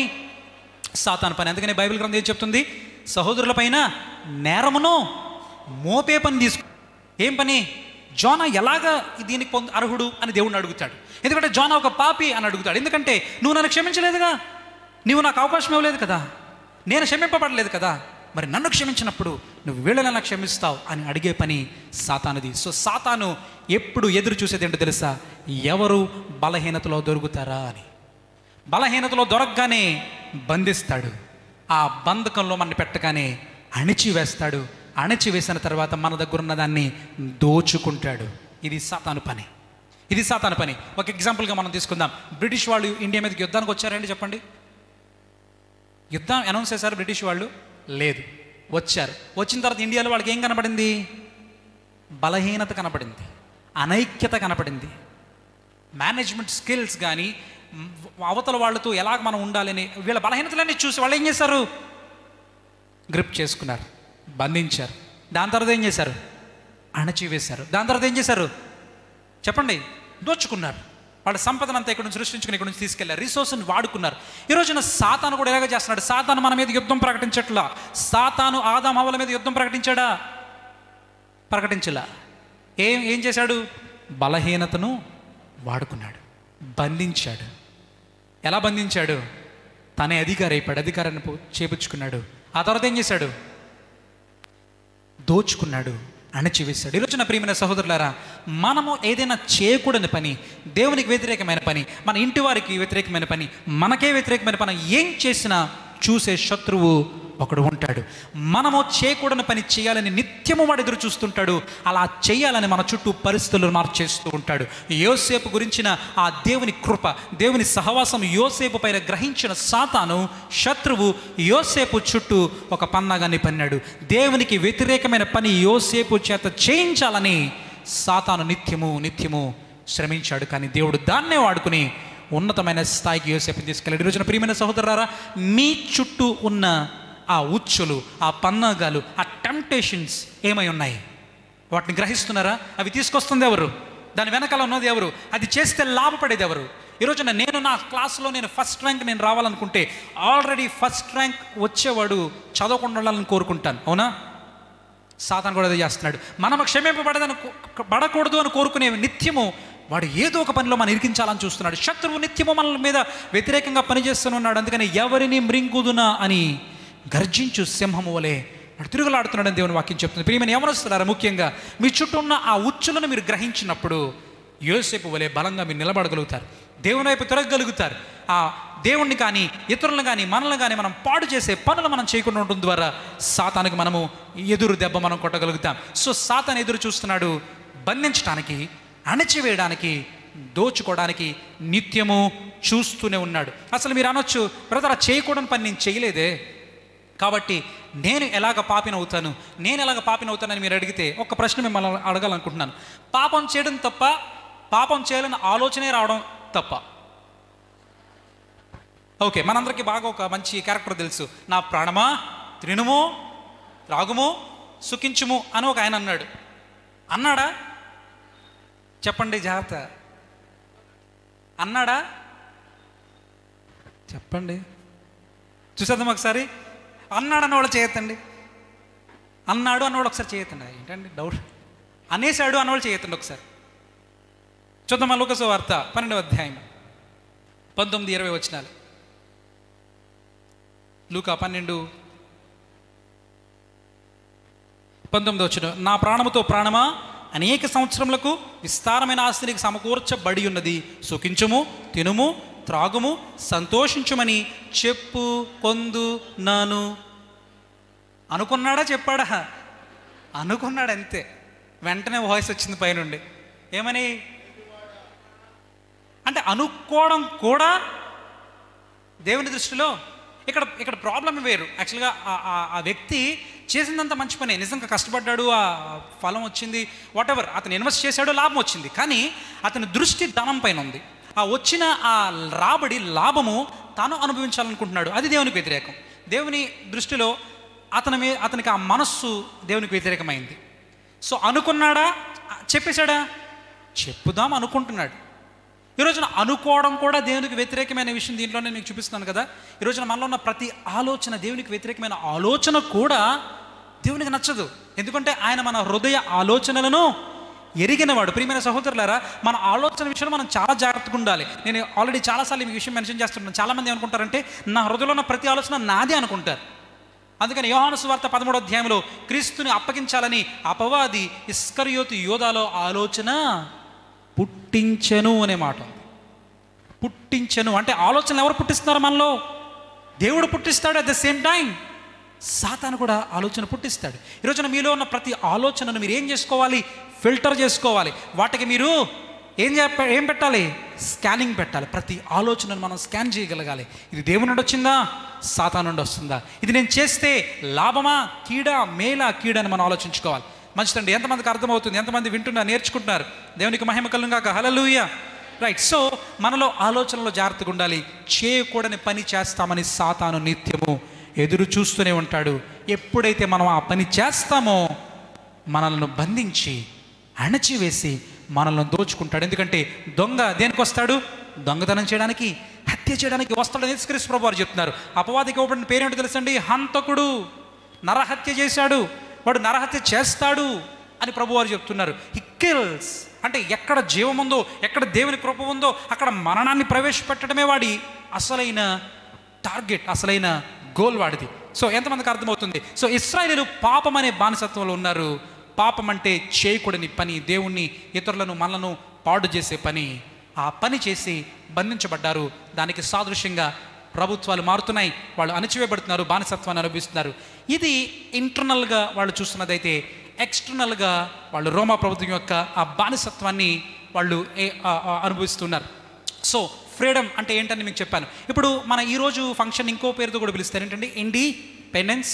సాతాను పని. అందుకని బైబిల్ గ్రంథం ఏం చెప్తుంది? సహోదరుల పైన నేరమును మోపే పని తీసుకు. ఏం పని? జోనా ఎలాగా దీనికి అర్హుడు అని దేవుడిని అడుగుతాడు. ఎందుకంటే జోనా ఒక పాపి అని అడుగుతాడు. ఎందుకంటే నువ్వు నన్ను క్షమించలేదుగా, నువ్వు నాకు అవకాశం ఇవ్వలేదు కదా, నేను క్షమింపబడలేదు కదా, మరి నన్ను క్షమించినప్పుడు నువ్వు వీళ్ళని ఎలా క్షమిస్తావు అని అడిగే పని సాతానుది. సో సాతాను ఎప్పుడు ఎదురు చూసేది ఏంటో తెలుసా? ఎవరు బలహీనతలో దొరుకుతారా అని. బలహీనతలో దొరకగానే బంధిస్తాడు. ఆ బంధకంలో మన పెట్టగానే అణిచివేస్తాడు. అణిచివేసిన తర్వాత మన దగ్గర ఉన్న దాన్ని దోచుకుంటాడు. ఇది సాతాను పని. ఇది సాతాను పని. ఒక ఎగ్జాంపుల్గా మనం తీసుకుందాం. బ్రిటిష్ వాళ్ళు ఇండియా మీదకి యుద్ధానికి వచ్చారండి, చెప్పండి. యుద్ధం అనౌన్స్ చేశారు బ్రిటిష్ వాళ్ళు? లేదు. వచ్చారు. వచ్చిన తర్వాత ఇండియాలో వాళ్ళకి ఏం కనపడింది? బలహీనత కనపడింది, అనైక్యత కనపడింది. మేనేజ్మెంట్ స్కిల్స్ కానీ అవతల వాళ్ళతో ఎలాగ మనం ఉండాలని వీళ్ళ బలహీనతలన్నీ చూసి వాళ్ళు ఏం చేశారు? గ్రిప్ చేసుకున్నారు, బంధించారు. దాని తర్వాత ఏం చేశారు? అణచివేశారు. దాని తర్వాత ఏం చేశారు చెప్పండి? దోచుకున్నారు. వాళ్ళ సంపదను అంతా ఇక్కడ నుంచి సృష్టించుకుని ఇక్కడ నుంచి తీసుకెళ్లారు, రిసోర్స్ని వాడుకున్నారు. ఈ రోజున సాతాను కూడా ఎలాగ చేస్తున్నాడు? సాతాను మన మీద యుద్ధం ప్రకటించట్లా. సాతాను ఆదాము హవ్వల మీద యుద్ధం ప్రకటించాడా? ప్రకటించలా. ఏం చేశాడు? బలహీనతను వాడుకున్నాడు, బంధించాడు. ఎలా బంధించాడు? తనే అధికారి అయిపోయాడు, అధికారాన్ని చేపుచ్చుకున్నాడు. ఆ తర్వాత ఏం చేశాడు? దోచుకున్నాడు, అణచివేశాడు. ఈరోజు నా ప్రియమైన సహోదరులారా, మనము ఏదైనా చేయకూడని పని, దేవునికి వ్యతిరేకమైన పని, మన ఇంటి వారికి వ్యతిరేకమైన పని, మనకే వ్యతిరేకమైన పని ఏం చేసినా చూసే శత్రువు ఒకడు ఉంటాడు. మనము చేయకూడని పని చేయాలని నిత్యము వాడు ఎదురు చూస్తుంటాడు. అలా చేయాలని మన చుట్టూ పరిస్థితులను మార్చేస్తూ ఉంటాడు. యోసేపు గురించిన ఆ దేవుని కృప, దేవుని సహవాసం యోసేపు పైన గ్రహించిన సాతాను శత్రువు యోసేపు చుట్టూ ఒక పన్నాగాన్ని పన్నాడు. దేవునికి వ్యతిరేకమైన పని యోసేపు చేత చేయించాలని సాతాను నిత్యము శ్రమించాడు. కానీ దేవుడు దాన్నే వాడుకుని ఉన్నతమైన స్థాయికి యోసేపుని తీసుకెళ్ళాడు. ఈరోజున ప్రియమైన సహోదరులారా, మీ చుట్టూ ఉన్న ఆ ఉచ్చులు, ఆ పన్నాగాలు, ఆ టెంప్టేషన్స్ ఏమై ఉన్నాయి? వాటిని గ్రహిస్తున్నారా? అవి తీసుకొస్తుంది ఎవరు? దాని వెనకాల ఉన్నది ఎవరు? అది చేస్తే లాభపడేది ఎవరు? ఈరోజున నేను నా క్లాస్లో ఫస్ట్ ర్యాంక్ నేను రావాలనుకుంటే ఆల్రెడీ ఫస్ట్ ర్యాంక్ వచ్చేవాడు చదవకుండా ఉండాలని కోరుకుంటాను, అవునా? సాతాను కూడా అదే చేస్తున్నాడు. మనము పడకూడదు అని కోరుకునే నిత్యము వాడు ఏదో ఒక పనిలో మనం ఇరికించాలని చూస్తున్నాడు. శత్రువు నిత్యము మన మీద వ్యతిరేకంగా పనిచేస్తున్నాడు. అందుకని ఎవరిని మృంగుదునా అని గర్జించు సింహము వలె వాడు తిరుగులాడుతున్నాడని దేవుని వాక్యం చెప్తుంది. ప్రియమైన యవనస్తులారా, ముఖ్యంగా మీ చుట్టూ ఉన్న ఆ ఉచ్చులను మీరు గ్రహించినప్పుడు యోసేపు వలె బలంగా మీరు నిలబడగలుగుతారు, దేవుని వైపు తిరగగలుగుతారు. ఆ దేవుణ్ణి కానీ ఇతరులను కానీ మనల్ని కానీ మనం పాడు చేసే పనులు మనం చేయకుండా ఉండడం ద్వారా సాతానికి మనము ఎదురు దెబ్బ మనం కొట్టగలుగుతాం. సో సాతాను ఎదురు చూస్తున్నాడు బంధించడానికి, అణచివేయడానికి, దోచుకోవడానికి నిత్యము చూస్తూనే ఉన్నాడు. అసలు మీరు అనొచ్చు, బ్రదర్, చేయకూడని పని నేను చేయలేదే, కాబట్టి నేను ఎలాగ పాపినవుతానని మీరు అడిగితే ఒక ప్రశ్న మిమ్మల్ని అడగాలనుకుంటున్నాను. పాపం చేయడం తప్ప, పాపం చేయాలని ఆలోచనే రావడం తప్ప? ఓకే, మనందరికీ బాగా ఒక మంచి క్యారెక్టర్ తెలుసు. నా ప్రాణమా త్రినుము త్రాగుము సుఖించుము అని ఒక ఆయన అన్నాడా? చెప్పండి, జాగ్రత్త. అన్నాడా? చెప్పండి, చూసేద్దాం ఒకసారి. అన్నాడు అన్నవాళ్ళు చేయొద్దండి. అన్నాడు అన్నవాళ్ళు ఒకసారి చేయొద్దండి. ఏంటండి డౌట్? అనేసాడు అన్నవాళ్ళు చేయొద్దండి ఒకసారి. చూద్దాం లూకా సువార్త 12వ అధ్యాయం 19-20 వచనాలు. లూకా 12:19 వచనం. నా ప్రాణముతో ప్రాణమా, అనేక సంవత్సరములకు విస్తారమైన ఆస్తినికి సమకూర్చబడి ఉన్నది, సుఖించుము, తినుము, త్రాగుము, సంతోషించుమని చెప్పు పొందు నాను. అనుకున్నాడా? చెప్పాడా? అనుకున్నాడు అంతే. వెంటనే వాయిస్ వచ్చింది పైనుండి, ఏమని? అంటే అనుకోవడం కూడా దేవుని దృష్టిలో ఇక్కడ ప్రాబ్లం వేరు. యాక్చువల్గా ఆ వ్యక్తి చేసిందంత మంచి పనే, నిజంగా కష్టపడ్డాడు, ఆ ఫలం వచ్చింది, వాట్ ఎవర్, అతను ఇన్వెస్ట్ చేశాడు, లాభం వచ్చింది. కానీ అతని దృష్టి ధనం పైన ఉంది. ఆ వచ్చిన ఆ లాభము తాను అనుభవించాలనుకుంటున్నాడు. అది దేవునికి వ్యతిరేకం. దేవుని దృష్టిలో అతనికి ఆ మనస్సు దేవునికి వ్యతిరేకమైంది. సో అనుకున్నాడా? చెప్పేశాడా? చెప్పుదాం అనుకుంటున్నాడు. ఈరోజున అనుకోవడం కూడా దేవునికి వ్యతిరేకమైన విషయం దీంట్లోనే మీకు చూపిస్తున్నాను కదా. ఈరోజున మనలో ఉన్న ప్రతి ఆలోచన దేవునికి వ్యతిరేకమైన ఆలోచన కూడా దేవునికి నచ్చదు. ఎందుకంటే ఆయన మన హృదయ ఆలోచనలను ఎరిగినవాడు. ప్రియమైన సహోదరులారా, మన ఆలోచన విషయంలో మనం చాలా జాగ్రత్తగా ఉండాలి. నేను ఆల్రెడీ చాలాసార్లు ఈ విషయం మెన్షన్ చేస్తున్నాను. చాలామంది ఏమనుకుంటారంటే నా హృదయంలో ఉన్న ప్రతి ఆలోచన నాదే అనుకుంటారు. అందుకని యోహాను సువార్త 13వ అధ్యాయంలో క్రీస్తుని అప్పగించాలని అపవాది ఇస్కరియోతు యోధాలో ఆలోచన పుట్టించెను అనే మాట. పుట్టించెను అంటే ఆలోచనలు ఎవరు పుట్టిస్తున్నారు? మనలో దేవుడు పుట్టిస్తాడు. అట్ ద సేమ్ టైం సాతాను కూడా ఆలోచన పుట్టిస్తాడు. ఈరోజున మీలో ఉన్న ప్రతి ఆలోచనను మీరు ఏం చేసుకోవాలి? ఫిల్టర్ చేసుకోవాలి. వాటికి మీరు ఏం పెట్టాలి? స్కానింగ్ పెట్టాలి. ప్రతి ఆలోచనను మనం స్కాన్ చేయగలగాలి. ఇది దేవుని నుండి వచ్చిందా, సాతాను నుండి వస్తుందా? ఇది నేను చేస్తే లాభమా, కీడా, మేలా, కీడని మనం ఆలోచించుకోవాలి. మంచిదండి. ఎంతమందికి అర్థమవుతుంది? ఎంతమంది వింటున్నారు, నేర్చుకుంటున్నారు? దేవునికి మహిమ కలుగును గాక. హల్లెలూయా. రైట్. సో మనలో ఆలోచనలో జాగ్రత్తగా ఉండాలి. చేయకూడని పని చేస్తామని సాతాను నిత్యము ఎదురు చూస్తూనే ఉంటాడు. ఎప్పుడైతే మనం ఆ పని చేస్తామో మనల్ని బంధించి అణచివేసి మనల్ని దోచుకుంటాడు. ఎందుకంటే దొంగ దేనికి వస్తాడు? దొంగతనం చేయడానికి, హత్య చేయడానికి వస్తాడని యేసుక్రీస్తు ప్రభువు వారు చెప్తున్నారు. అపవాదికి ఇవ్వబడిన పేరేంటో తెలుసండి? హంతకుడు. నరహత్య చేశాడు, వాడు నరహత్య చేస్తాడు అని ప్రభువారు చెప్తున్నారు. హి కిల్స్ అంటే ఎక్కడ జీవం ఉందో, ఎక్కడ దేవుని కృప ఉందో అక్కడ మరణాన్ని ప్రవేశపెట్టడమే వాడి అసలైన టార్గెట్, అసలైన గోల్ వాడిది. సో ఎంతమందికి అర్థమవుతుంది? సో ఇశ్రాయేలీయులు పాపం అనే బానిసత్వంలో ఉన్నారు. పాపం అంటే చేయకూడని పని, దేవుణ్ణి, ఇతరులను, మనలను పాడు చేసే పని. ఆ పని చేసి బంధించబడ్డారు. దానికి సాదృశ్యంగా ప్రభుత్వాలు మారుతున్నాయి, వాళ్ళు అణచివేయబడుతున్నారు, బానిసత్వాన్ని అనుభవిస్తున్నారు. ఇది ఇంటర్నల్గా వాళ్ళు చూస్తున్నదైతే, ఎక్స్టర్నల్గా వాళ్ళు రోమా ప్రభుత్వం యొక్క ఆ బానిసత్వాన్ని వాళ్ళు అనుభవిస్తున్నారు. సో ఫ్రీడమ్ అంటే ఏంటని మీకు చెప్పాను. ఇప్పుడు మన ఈరోజు ఫంక్షన్ ఇంకో పేరుతో కూడా పిలుస్తారు. ఏంటంటే ఇండిపెండెన్స్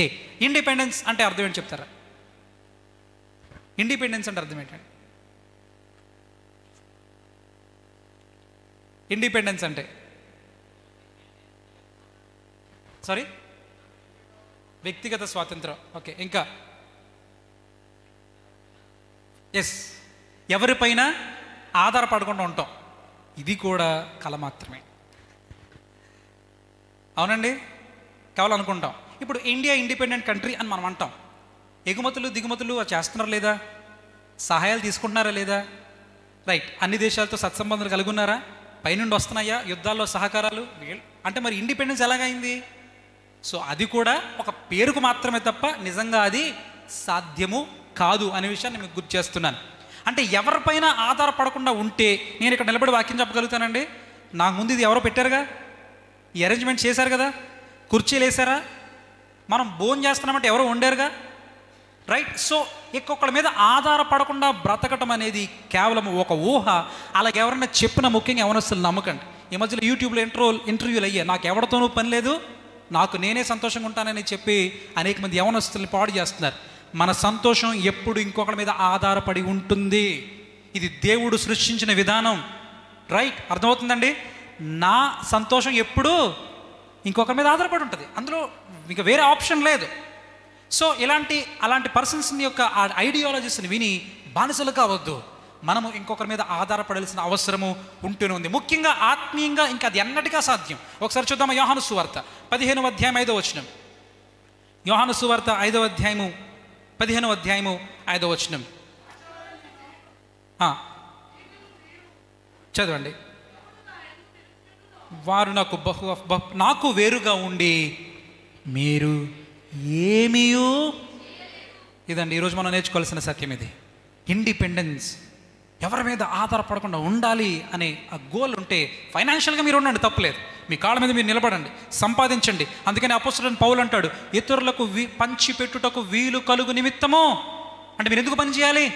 డే. ఇండిపెండెన్స్ అంటే అర్థం ఏంటి చెప్తారా? ఇండిపెండెన్స్ అంటే అర్థం ఏంటండి? ఇండిపెండెన్స్ అంటే సారీ వ్యక్తిగత స్వాతంత్రం. ఓకే. ఇంకా ఎస్, ఎవరిపైన ఆధారపడకుండా ఉంటాం. ఇది కూడా కళ మాత్రమే. అవునండి, కావాలనుకుంటాం. ఇప్పుడు ఇండియా ఇండిపెండెంట్ కంట్రీ అని మనం అంటాం. ఎగుమతులు దిగుమతులు చేస్తున్నారా లేదా? సహాయాలు తీసుకుంటున్నారా లేదా? రైట్. అన్ని దేశాలతో సత్సంబంధాలు కలిగి ఉన్నారా? పైనుండి వస్తున్నాయా యుద్ధాల్లో సహకారాలు? అంటే మరి ఇండిపెండెన్స్ ఎలాగైంది? సో అది కూడా ఒక పేరుకు మాత్రమే తప్ప నిజంగా అది సాధ్యము కాదు అనే విషయాన్ని మీకు గుర్తు చేస్తున్నాను. అంటే ఎవరిపైన ఆధారపడకుండా ఉంటే నేను ఇక్కడ నిలబడి వాక్యం చెప్పగలుగుతానండి. నాకు ముందు ఇది ఎవరో పెట్టారుగా, ఈ అరేంజ్మెంట్ చేశారు కదా, కుర్చీలు వేసారా, మనం భోజనం చేస్తున్నామంటే ఎవరో వండారుగా. రైట్. సో ఇంకొకళ్ళ మీద ఆధారపడకుండా బ్రతకటం అనేది కేవలం ఒక ఊహ. అలాగే ఎవరైనా చెప్పిన, ముఖ్యంగా ఎవరొస్తులు నమ్మకండి. ఈ మధ్యలో యూట్యూబ్లో ఇంటర్వ్యూలు అయ్యాయి. నాకు ఎవరితోనూ పని లేదు, నాకు నేనే సంతోషంగా ఉంటానని చెప్పి అనేక మంది యవనస్తుల్ని పాడు చేస్తున్నారు. మన సంతోషం ఎప్పుడు ఇంకొకరి మీద ఆధారపడి ఉంటుంది. ఇది దేవుడు సృష్టించిన విధానం. రైట్. అర్థమవుతుందండి? నా సంతోషం ఎప్పుడు ఇంకొకరి మీద ఆధారపడి ఉంటుంది. అందులో ఇంకా వేరే ఆప్షన్ లేదు. సో అలాంటి పర్సన్స్ని యొక్క ఆ ఐడియాలజీస్ని విని బానిసలు కావద్దు. మనము ఇంకొకరి మీద ఆధారపడాల్సిన అవసరము ఉంటూనే ఉంది. ముఖ్యంగా ఆత్మీయంగా ఇంకా అది ఎన్నటిగా సాధ్యం. ఒకసారి చూద్దాం. యోహాను సువార్త 15వ అధ్యాయం 5వ వచనం. యోహాను సువార్త 5వ అధ్యాయము 15వ అధ్యాయము 5వ వచనం చదవండి. వారు నాకు వేరుగా ఉండి మీరు ఏమీయూ. ఇదండి ఈరోజు మనం నేర్చుకోవాల్సిన సత్యం. ఇది ఇండిపెండెన్స్. ఎవరి మీద ఆధారపడకుండా ఉండాలి అనే ఆ గోల్ ఉంటే ఫైనాన్షియల్గా మీరు ఉండండి, తప్పులేదు. మీ కాళ్ళ మీద మీరు నిలబడండి, సంపాదించండి. అందుకని అపోస్తలుడైన పౌలు అంటాడు, ఇతరులకు పంచిపెట్టుటకు వీలు కలుగు నిమిత్తము. అంటే మీరు ఎందుకు పని చేయాలి?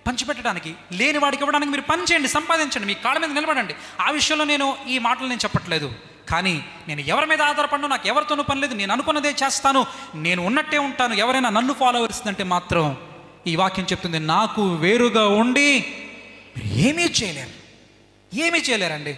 పంచిపెట్టడానికి. లేని వాడికి ఇవ్వడానికి మీరు పని చేయండి, సంపాదించండి, మీ కాళ్ళ మీద నిలబడండి. ఆ విషయంలో నేను ఈ మాటలు నేను చెప్పట్లేదు. కానీ నేను ఎవరి మీద ఆధారపడను, నాకు ఎవరితోనూ పని లేదు, నేను అనుకున్నదే చేస్తాను, నేను ఉన్నట్టే ఉంటాను, ఎవరైనా నన్ను ఫాలో అవ్వాల్సిందంటే మాత్రం ఈ వాక్యం చెప్తుంది, నాకు వేరుగా ఉండి ఏమీ చేయలేరండి.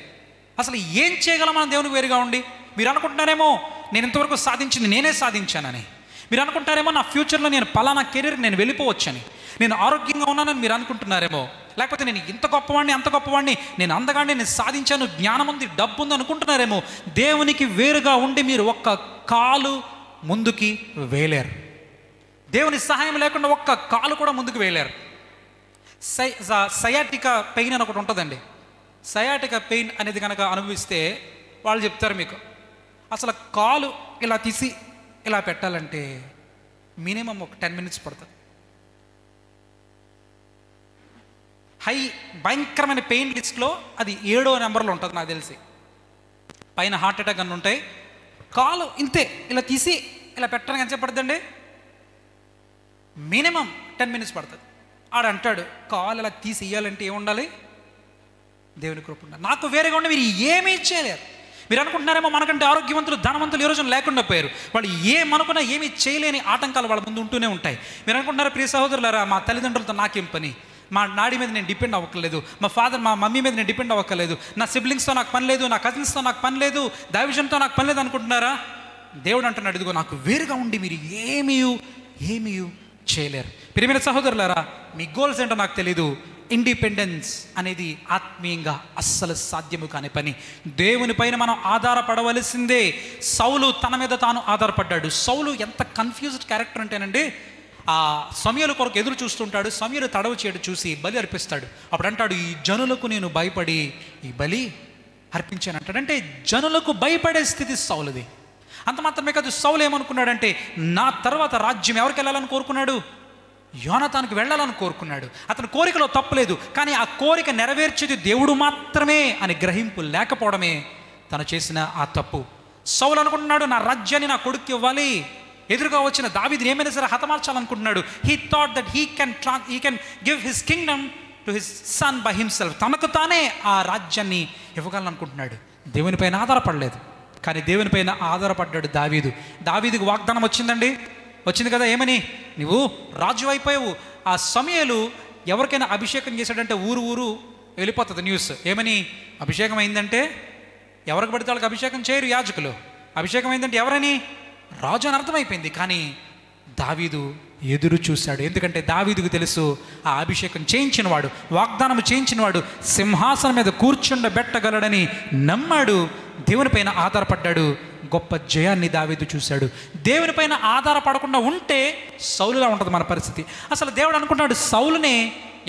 అసలు ఏం చేయగలం మనం దేవునికి వేరుగా ఉండి? మీరు అనుకుంటున్నారేమో నేను ఇంతవరకు సాధించింది నేనే సాధించానని. మీరు అనుకుంటారేమో నా ఫ్యూచర్లో నేను పలానా కెరీర్కి నేను వెళ్ళిపోవచ్చని, నేను ఆరోగ్యంగా ఉన్నానని మీరు అనుకుంటున్నారేమో. లేకపోతే నేను ఇంత గొప్పవాడిని, అంత గొప్పవాడిని, నేను అందగానే, నేను సాధించాను, జ్ఞానం ఉంది, డబ్బు ఉంది అనుకుంటున్నారేమో. దేవునికి వేరుగా ఉండి మీరు ఒక్క కాలు ముందుకి వేయలేరు. దేవుని సహాయం లేకుండా ఒక్క కాలు కూడా ముందుకు వేయలేరు. సయాటికా పెయిన్ అని ఒకటి ఉంటుందండి. సయాటికా పెయిన్ అనేది కనుక అనుభవిస్తే వాళ్ళు చెప్తారు మీకు, అసలు కాలు ఇలా తీసి ఇలా పెట్టాలంటే మినిమం ఒక 10 minutes పడుతుంది. భయంకరమైన పెయిన్ లిస్ట్లో అది 7వ నెంబర్లో ఉంటుంది నాకు తెలిసి. పైన హార్ట్ అటాక్ అన్నీ ఉంటాయి. కాలు ఇంతే ఇలా తీసి ఇలా పెట్టడానికి ఎంత పడుతుందండి? మినిమం 10 minutes పడుతుంది. ఆడు అంటాడు కాలు ఇలా తీసి ఇవ్వాలంటే ఏముండాలి? దేవుని కృప ఉండాలి. నాకు వేరేగా ఉండి మీరు ఏమీ చేయలేరు. మీరు అనుకుంటున్నారేమో మనకంటే ఆరోగ్యవంతులు ధనవంతులు ఈ రోజున లేకుండా పోయారు. వాళ్ళు ఏమనుకున్నా ఏమీ చేయలేని ఆటంకాలు వాళ్ళ ముందు ఉంటూనే ఉంటాయి. మీరు అనుకుంటున్నారు ప్రియ సహోదరులారా, మా తల్లిదండ్రులతో నాకేం పని, మా డాడీ మీద నేను డిపెండ్ అవ్వక్కర్లేదు, మా మమ్మీ మీద నేను డిపెండ్ అవ్వక్కర్లేదు, నా సిబ్లింగ్స్తో నాకు పని లేదు, నా కజిన్స్తో నాకు పని లేదు, దైవజన్తో నాకు పని లేదు అనుకుంటున్నారా? దేవుడు అంటున్నాడు, ఇదిగో నాకు వేరుగా ఉండి మీరు ఏమీ చేయలేరు. ప్రియమైన సహోదరులారా, మీ గోల్స్ ఏంటో నాకు తెలీదు. ఇండిపెండెన్స్ అనేది ఆత్మీయంగా అస్సలు సాధ్యము కాని పని. దేవుని పైన మనం ఆధారపడవలసిందే. సౌలు తన మీద తాను ఆధారపడ్డాడు. సౌలు ఎంత కన్ఫ్యూజ్డ్ క్యారెక్టర్ అంటేనండి, ఆ సమూయేలు కొరకు ఎదురు చూస్తుంటాడు. సమూయేలు తడవ చేయడం చూసి బలి అర్పిస్తాడు. అప్పుడు అంటాడు, ఈ జనులకు నేను భయపడి ఈ బలి అర్పించాను అంటాడు. అంటే జనులకు భయపడే స్థితి సౌలుది. అంత మాత్రమే కాదు, సౌలు ఏమనుకున్నాడంటే నా తర్వాత రాజ్యం ఎవరికి వెళ్ళాలని కోరుకున్నాడు? యోనాతానుకు వెళ్ళాలని కోరుకున్నాడు. అతని కోరికలో తప్పులేదు, కానీ ఆ కోరిక నెరవేర్చేది దేవుడు మాత్రమే అని గ్రహింపు లేకపోవడమే తను చేసిన ఆ తప్పు. సౌలు అనుకుంటున్నాడు నా రాజ్యాన్ని నా కొడుకు ఇవ్వాలి, ఎదురుగా వచ్చిన దావీదుని ఏమైనా సరే హతమార్చాలనుకుంటున్నాడు. He thought that he can give his kingdom to his son by himself. తనకు తానే ఆ రాజ్యాన్ని ఇవ్వగలనుకుంటున్నాడు. దేవునిపైన ఆధారపడలేదు, కానీ దేవునిపైన ఆధారపడ్డాడు దావీదు. దావీదుకు వాగ్దానం వచ్చింది కదా, ఏమని? నువ్వు రాజు అయిపోయావు. ఆ సమూయేలు ఎవరికైనా అభిషేకం చేశాడంటే ఊరు వెళ్ళిపోతుంది న్యూస్. ఏమని? అభిషేకం అయిందంటే ఎవరికి పడితే వాళ్ళకి అభిషేకం చేయరు యాజకులు. అభిషేకం అయిందంటే ఎవరని? రాజు అని అర్థమైపోయింది. కానీ దావీదు ఎదురు చూశాడు. ఎందుకంటే దావీదుకు తెలుసు, ఆ అభిషేకం చేయించినవాడు, వాగ్దానం చేయించినవాడు సింహాసనం మీద కూర్చుండబెట్టగలడని నమ్మాడు. దేవునిపైన ఆధారపడ్డాడు. గొప్ప జయాన్ని దావీదు చూశాడు. దేవునిపైన ఆధారపడకుండా ఉంటే సౌలులా ఉంటుంది మన పరిస్థితి. అసలు దేవుడు అనుకున్నాడు సౌలునే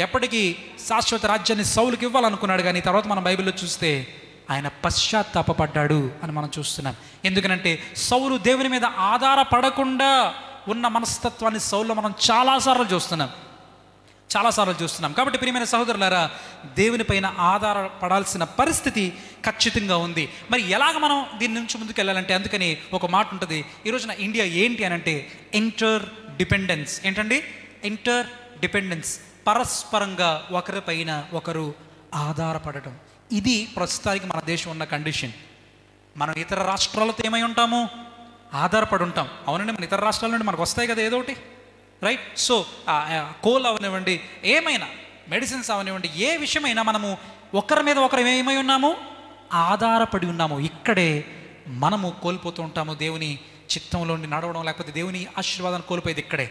ఎప్పటికీ శాశ్వత రాజ్యాన్ని సౌలుకి ఇవ్వాలనుకున్నాడు. కానీ తర్వాత మనం బైబిల్లో చూస్తే ఆయన పశ్చాత్తాపడ్డాడు అని మనం చూస్తున్నాం. ఎందుకనంటే సౌలు దేవుని మీద ఆధారపడకుండా ఉన్న మనస్తత్వాన్ని సౌలులో మనం చాలాసార్లు చూస్తున్నాం. కాబట్టి ప్రియమైన సహోదరులారా, దేవునిపైన ఆధారపడాల్సిన పరిస్థితి ఖచ్చితంగా ఉంది. మరి ఎలాగ మనం దీని నుంచి ముందుకు వెళ్ళాలంటే, అందుకని ఒక మాట ఉంటుంది ఈ రోజున ఇండియా ఏంటి అని అంటే ఇంటర్ డిపెండెన్స్. ఏంటండి? Interdependence. పరస్పరంగా ఒకరిపైన ఒకరు ఆధారపడటం. ఇది ప్రస్తుతానికి మన దేశం ఉన్న కండిషన్. మనం ఇతర రాష్ట్రాలతో ఏమై ఉంటాము? ఆధారపడి ఉంటాం. అవునండి, మన ఇతర రాష్ట్రాల నుండి మనకు వస్తాయి కదా ఏదో ఒకటి, రైట్? సో కోల్ అవనివ్వండి, ఏమైనా మెడిసిన్స్ అవనివ్వండి, ఏ విషయమైనా మనము ఒకరి మీద ఒకరు ఏమై ఉన్నాము? ఆధారపడి ఉన్నాము. ఇక్కడే మనము కోల్పోతూ ఉంటాము దేవుని చిత్తంలో నడవడం, లేకపోతే దేవుని ఆశీర్వాదాన్ని కోల్పోయేది ఇక్కడే.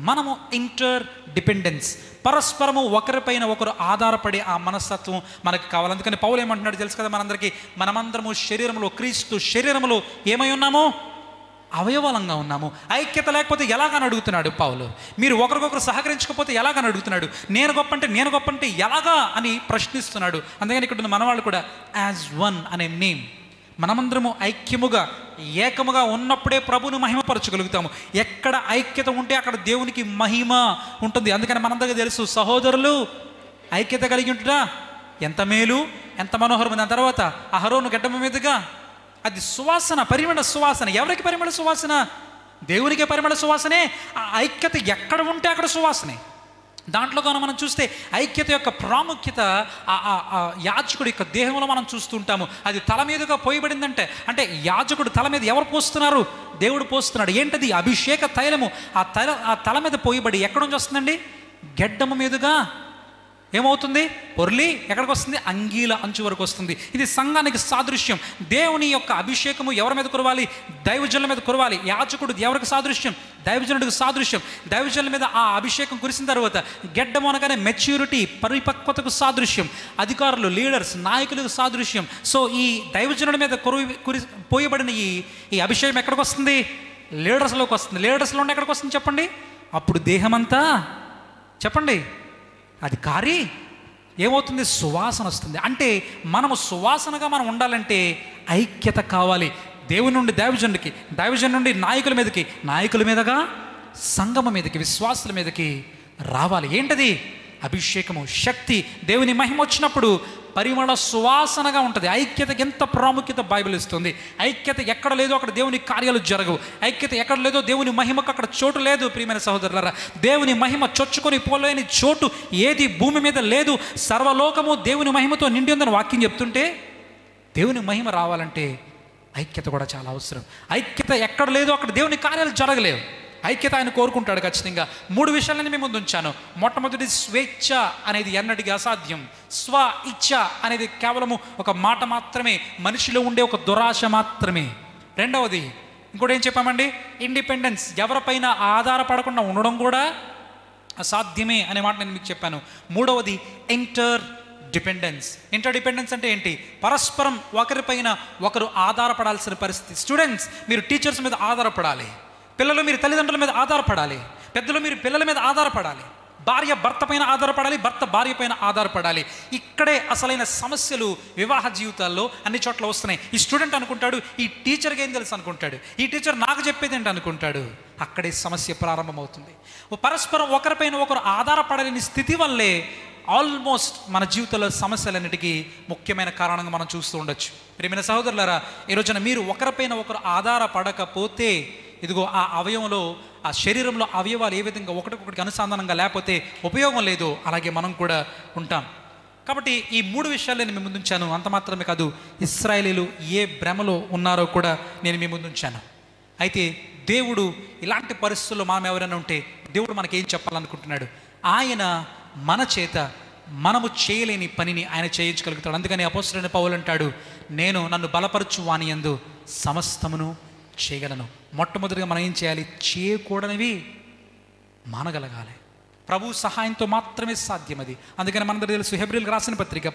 మనము ఇంటర్ డిపెండెన్స్, పరస్పరము ఒకరిపైన ఒకరు ఆధారపడే ఆ మనస్తత్వం మనకు కావాలి. అందుకని పౌలు ఏమంటున్నాడు తెలుసు కదా మనందరికీ, మనమందరము శరీరంలో, క్రీస్తు శరీరంలో ఏమై ఉన్నాము? అవయవాలంగా ఉన్నాము. ఐక్యత లేకపోతే ఎలాగని అడుగుతున్నాడు పౌలు. మీరు ఒకరికొకరు సహకరించకపోతే ఎలాగని అడుగుతున్నాడు. నేను గొప్ప అంటే ఎలాగా అని ప్రశ్నిస్తున్నాడు. అందుకని ఇక్కడ మనవాళ్ళు కూడా యాజ్ వన్ అనే నేమ్, మనమందరము ఐక్యముగా ఏకముగా ఉన్నప్పుడే ప్రభువును మహిమపరచగలుగుతాము. ఎక్కడ ఐక్యత ఉంటే అక్కడ దేవునికి మహిమ ఉంటుంది. అందుకని మనందరికీ తెలుసు, సహోదరులు ఐక్యత కలిగి ఉంటురా ఎంత మేలు, ఎంత మనోహరం. దాని తర్వాత అహరోను గడ్డమ మీదుగా అది సువాసన, పరిమళ సువాసన. ఎవరికి పరిమళ సువాసన? దేవునికే పరిమళ సువాసనే. ఆ ఐక్యత ఎక్కడ ఉంటే అక్కడ సువాసనే. దాంట్లో కానీ మనం చూస్తే ఐక్యత యొక్క ప్రాముఖ్యత యాజకుడి యొక్క దేహంలో మనం చూస్తుంటాము. అది తల మీదుగా పోయబడిందంటే, అంటే యాజకుడు తల మీద ఎవరు పోస్తున్నారు? దేవుడు పోస్తున్నాడు. ఏంటది? అభిషేక తైలము. ఆ తల మీద పోయబడి ఎక్కడి నుంచి వస్తుందండి? గెడ్డము మీదుగా ఏమవుతుంది? పొర్లి ఎక్కడికి వస్తుంది? అంగీల అంచు వరకు వస్తుంది. ఇది సంఘానికి సాదృశ్యం. దేవుని యొక్క అభిషేకము ఎవరి మీద కురవాలి? దైవజనుల మీద కురవాలి. యాజకుడు ఎవరికి సాదృశ్యం? దైవజనుడికి సాదృశ్యం. దైవజనుల మీద ఆ అభిషేకం కురిసిన తర్వాత గెడ్డము అనగానే మెచ్యూరిటీ, పరిపక్వతకు సాదృశ్యం. అధికారులు, లీడర్స్, నాయకులకు సాదృశ్యం. సో ఈ దైవజనుల మీద పోయబడిన ఈ అభిషేకం ఎక్కడికి వస్తుంది? లీడర్స్లోకి వస్తుంది. లీడర్స్లో ఉండి ఎక్కడికి వస్తుంది చెప్పండి? అప్పుడు దేహమంతా చెప్పండి అది కారి ఏమవుతుంది? సువాసన వస్తుంది. అంటే మనము సువాసనగా మనం ఉండాలంటే ఐక్యత కావాలి. దేవుని నుండి దైవజనుడికి, దైవజను నుండి నాయకుల మీదకి, నాయకుల మీదగా సంఘం మీదకి, విశ్వాసుల మీదకి రావాలి. ఏంటది? అభిషేకము, శక్తి. దేవుని మహిమ వచ్చినప్పుడు పరిమళ సువాసనగా ఉంటుంది. ఐక్యతకి ఎంత ప్రాముఖ్యత బైబిల్ ఇస్తుంది. ఐక్యత ఎక్కడ లేదో అక్కడ దేవుని కార్యాలు జరగవు. ఐక్యత ఎక్కడ లేదో దేవుని మహిమకు అక్కడ చోటు లేదు. ప్రియమైన సహోదరులారా, దేవుని మహిమ చొచ్చుకొని పోలేని చోటు ఏది భూమి మీద లేదు. సర్వలోకము దేవుని మహిమతో నిండి ఉందని వాక్యం చెప్తుంటే, దేవుని మహిమ రావాలంటే ఐక్యత కూడా చాలా అవసరం. ఐక్యత ఎక్కడ లేదో అక్కడ దేవుని కార్యాలు జరగలేవు. ఐక్యత ఆయన కోరుకుంటాడు ఖచ్చితంగా. 3 విషయాలని మీ ముందు ఉంచాను. మొట్టమొదటి, స్వేచ్ఛ అనేది ఎన్నటికీ అసాధ్యం. స్వ ఇచ్ఛ అనేది కేవలము ఒక మాట మాత్రమే, మనిషిలో ఉండే ఒక దురాశ మాత్రమే. రెండవది, ఇంకోటి ఏం చెప్పామండి? ఇండిపెండెన్స్, ఎవరిపైన ఆధారపడకుండా ఉండడం కూడా అసాధ్యమే అనే మాట నేను మీకు చెప్పాను. మూడవది, ఇంటర్ డిపెండెన్స్. ఇంటర్ డిపెండెన్స్ అంటే ఏంటి? పరస్పరం ఒకరిపైన ఒకరు ఆధారపడాల్సిన పరిస్థితి. స్టూడెంట్స్, మీరు టీచర్స్ మీద ఆధారపడాలి. పిల్లలు మీరు తల్లిదండ్రుల మీద ఆధారపడాలి. పెద్దలు మీరు పిల్లల మీద ఆధారపడాలి. భార్య భర్త పైన ఆధారపడాలి, భర్త భార్య పైన ఆధారపడాలి. ఇక్కడే అసలైన సమస్యలు వివాహ జీవితాల్లో అన్ని చోట్ల వస్తున్నాయి. ఈ స్టూడెంట్ అనుకుంటాడు, ఈ టీచర్కి ఏం తెలుసు అనుకుంటాడు, ఈ టీచర్ నాకు చెప్పేది ఏంటి అనుకుంటాడు. అక్కడే సమస్య ప్రారంభమవుతుంది. పరస్పరం ఒకరిపైన ఒకరు ఆధారపడలేని స్థితి వల్లే ఆల్మోస్ట్ మన జీవితంలో సమస్యలన్నిటికీ ముఖ్యమైన కారణంగా మనం చూస్తూ ఉండొచ్చు. ప్రియమైన సహోదరులారా, ఈ రోజున మీరు ఒకరిపైన ఒకరు ఆధారపడకపోతే, ఇదిగో ఆ అవయవంలో, ఆ శరీరంలో అవయవాలు ఏ విధంగా ఒకటికొకటికి అనుసంధానంగా లేకపోతే ఉపయోగం లేదు, అలాగే మనం కూడా ఉంటాం. కాబట్టి ఈ 3 విషయాలు నేను మీ ముందుంచాను. అంత మాత్రమే కాదు, ఇశ్రాయేలీలు ఏ భ్రమలో ఉన్నారో కూడా నేను మీ ముందుంచాను. అయితే దేవుడు ఇలాంటి పరిస్థితుల్లో మనం ఎవరైనా ఉంటే దేవుడు మనకి ఏం చెప్పాలనుకుంటున్నాడు? ఆయన మన చేత మనము చేయలేని పనిని ఆయన చేయించగలుగుతాడు. అందుకని అపోస్తలుడైన పౌలు అంటాడు, నేను నన్ను బలపరచు వాని యందు సమస్తమును చేయగలను. మొట్టమొదటిగా మనం ఏం చేయాలి? చేయకూడనివి మానగలగాలి. ప్రభు సహాయంతో మాత్రమే సాధ్యం అది. అందుకని మనందరూ తెలుసు, హెబ్రీయులకు రాసిన పత్రిక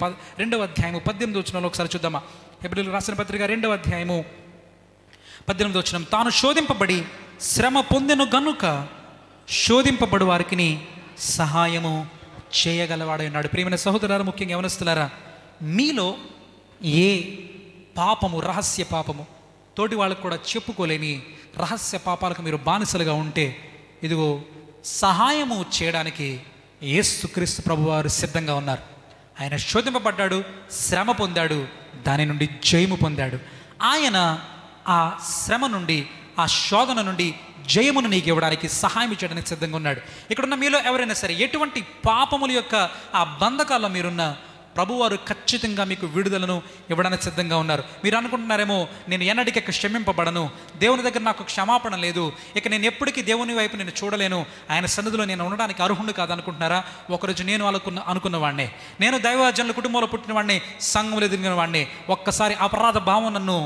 2వ అధ్యాయము 18వ వచనంలో ఒకసారి చూద్దామా? హెబ్రీయులకు రాసిన పత్రిక 2వ అధ్యాయము 18వ వచనం, తాను శోధింపబడి శ్రమ పొందెను గనుక శోధింపబడు వారికి సహాయము చేయగలవాడై ఉన్నాడు. ప్రియమైన సహోదరులారా, ముఖ్యంగా యవనస్తులారా, మీలో ఏ పాపము, రహస్య పాపము, తోటి వాళ్ళకు కూడా చెప్పుకోలేని రహస్య పాపాలకు మీరు బానిసలుగా ఉంటే, ఇదిగో సహాయము చేయడానికి యేసుక్రీస్తు ప్రభువారు సిద్ధంగా ఉన్నారు. ఆయన శోధింపబడ్డాడు, శ్రమ పొందాడు, దాని నుండి జయము పొందాడు. ఆయన ఆ శ్రమ నుండి, ఆ శోధన నుండి జయమును నీకు ఇవ్వడానికి, సహాయం చేయడానికి సిద్ధంగా ఉన్నాడు. ఇక్కడున్న మీలో ఎవరైనా సరే ఎటువంటి పాపముల యొక్క ఆ బంధకాల్లో మీరున్న, ప్రభువారు ఖచ్చితంగా మీకు విడుదలను ఇవ్వడానికి సిద్ధంగా ఉన్నారు. మీరు అనుకుంటున్నారేమో, నేను ఎన్నటికీ క్షమింపబడను, దేవుని దగ్గర నాకు క్షమాపణ లేదు, ఇక నేను ఎప్పటికీ దేవుని వైపు నేను చూడలేను, ఆయన సన్నిధిలో నేను ఉండడానికి అర్హుడు కాదనుకుంటున్నారా? ఒకరోజు నేను అనుకున్నవాడినే, నేను దైవజనుల కుటుంబంలో పుట్టిన వాడిని, సంఘంలో ఎదిగిన వాడిని. ఒక్కసారి అపరాధ భావం నన్ను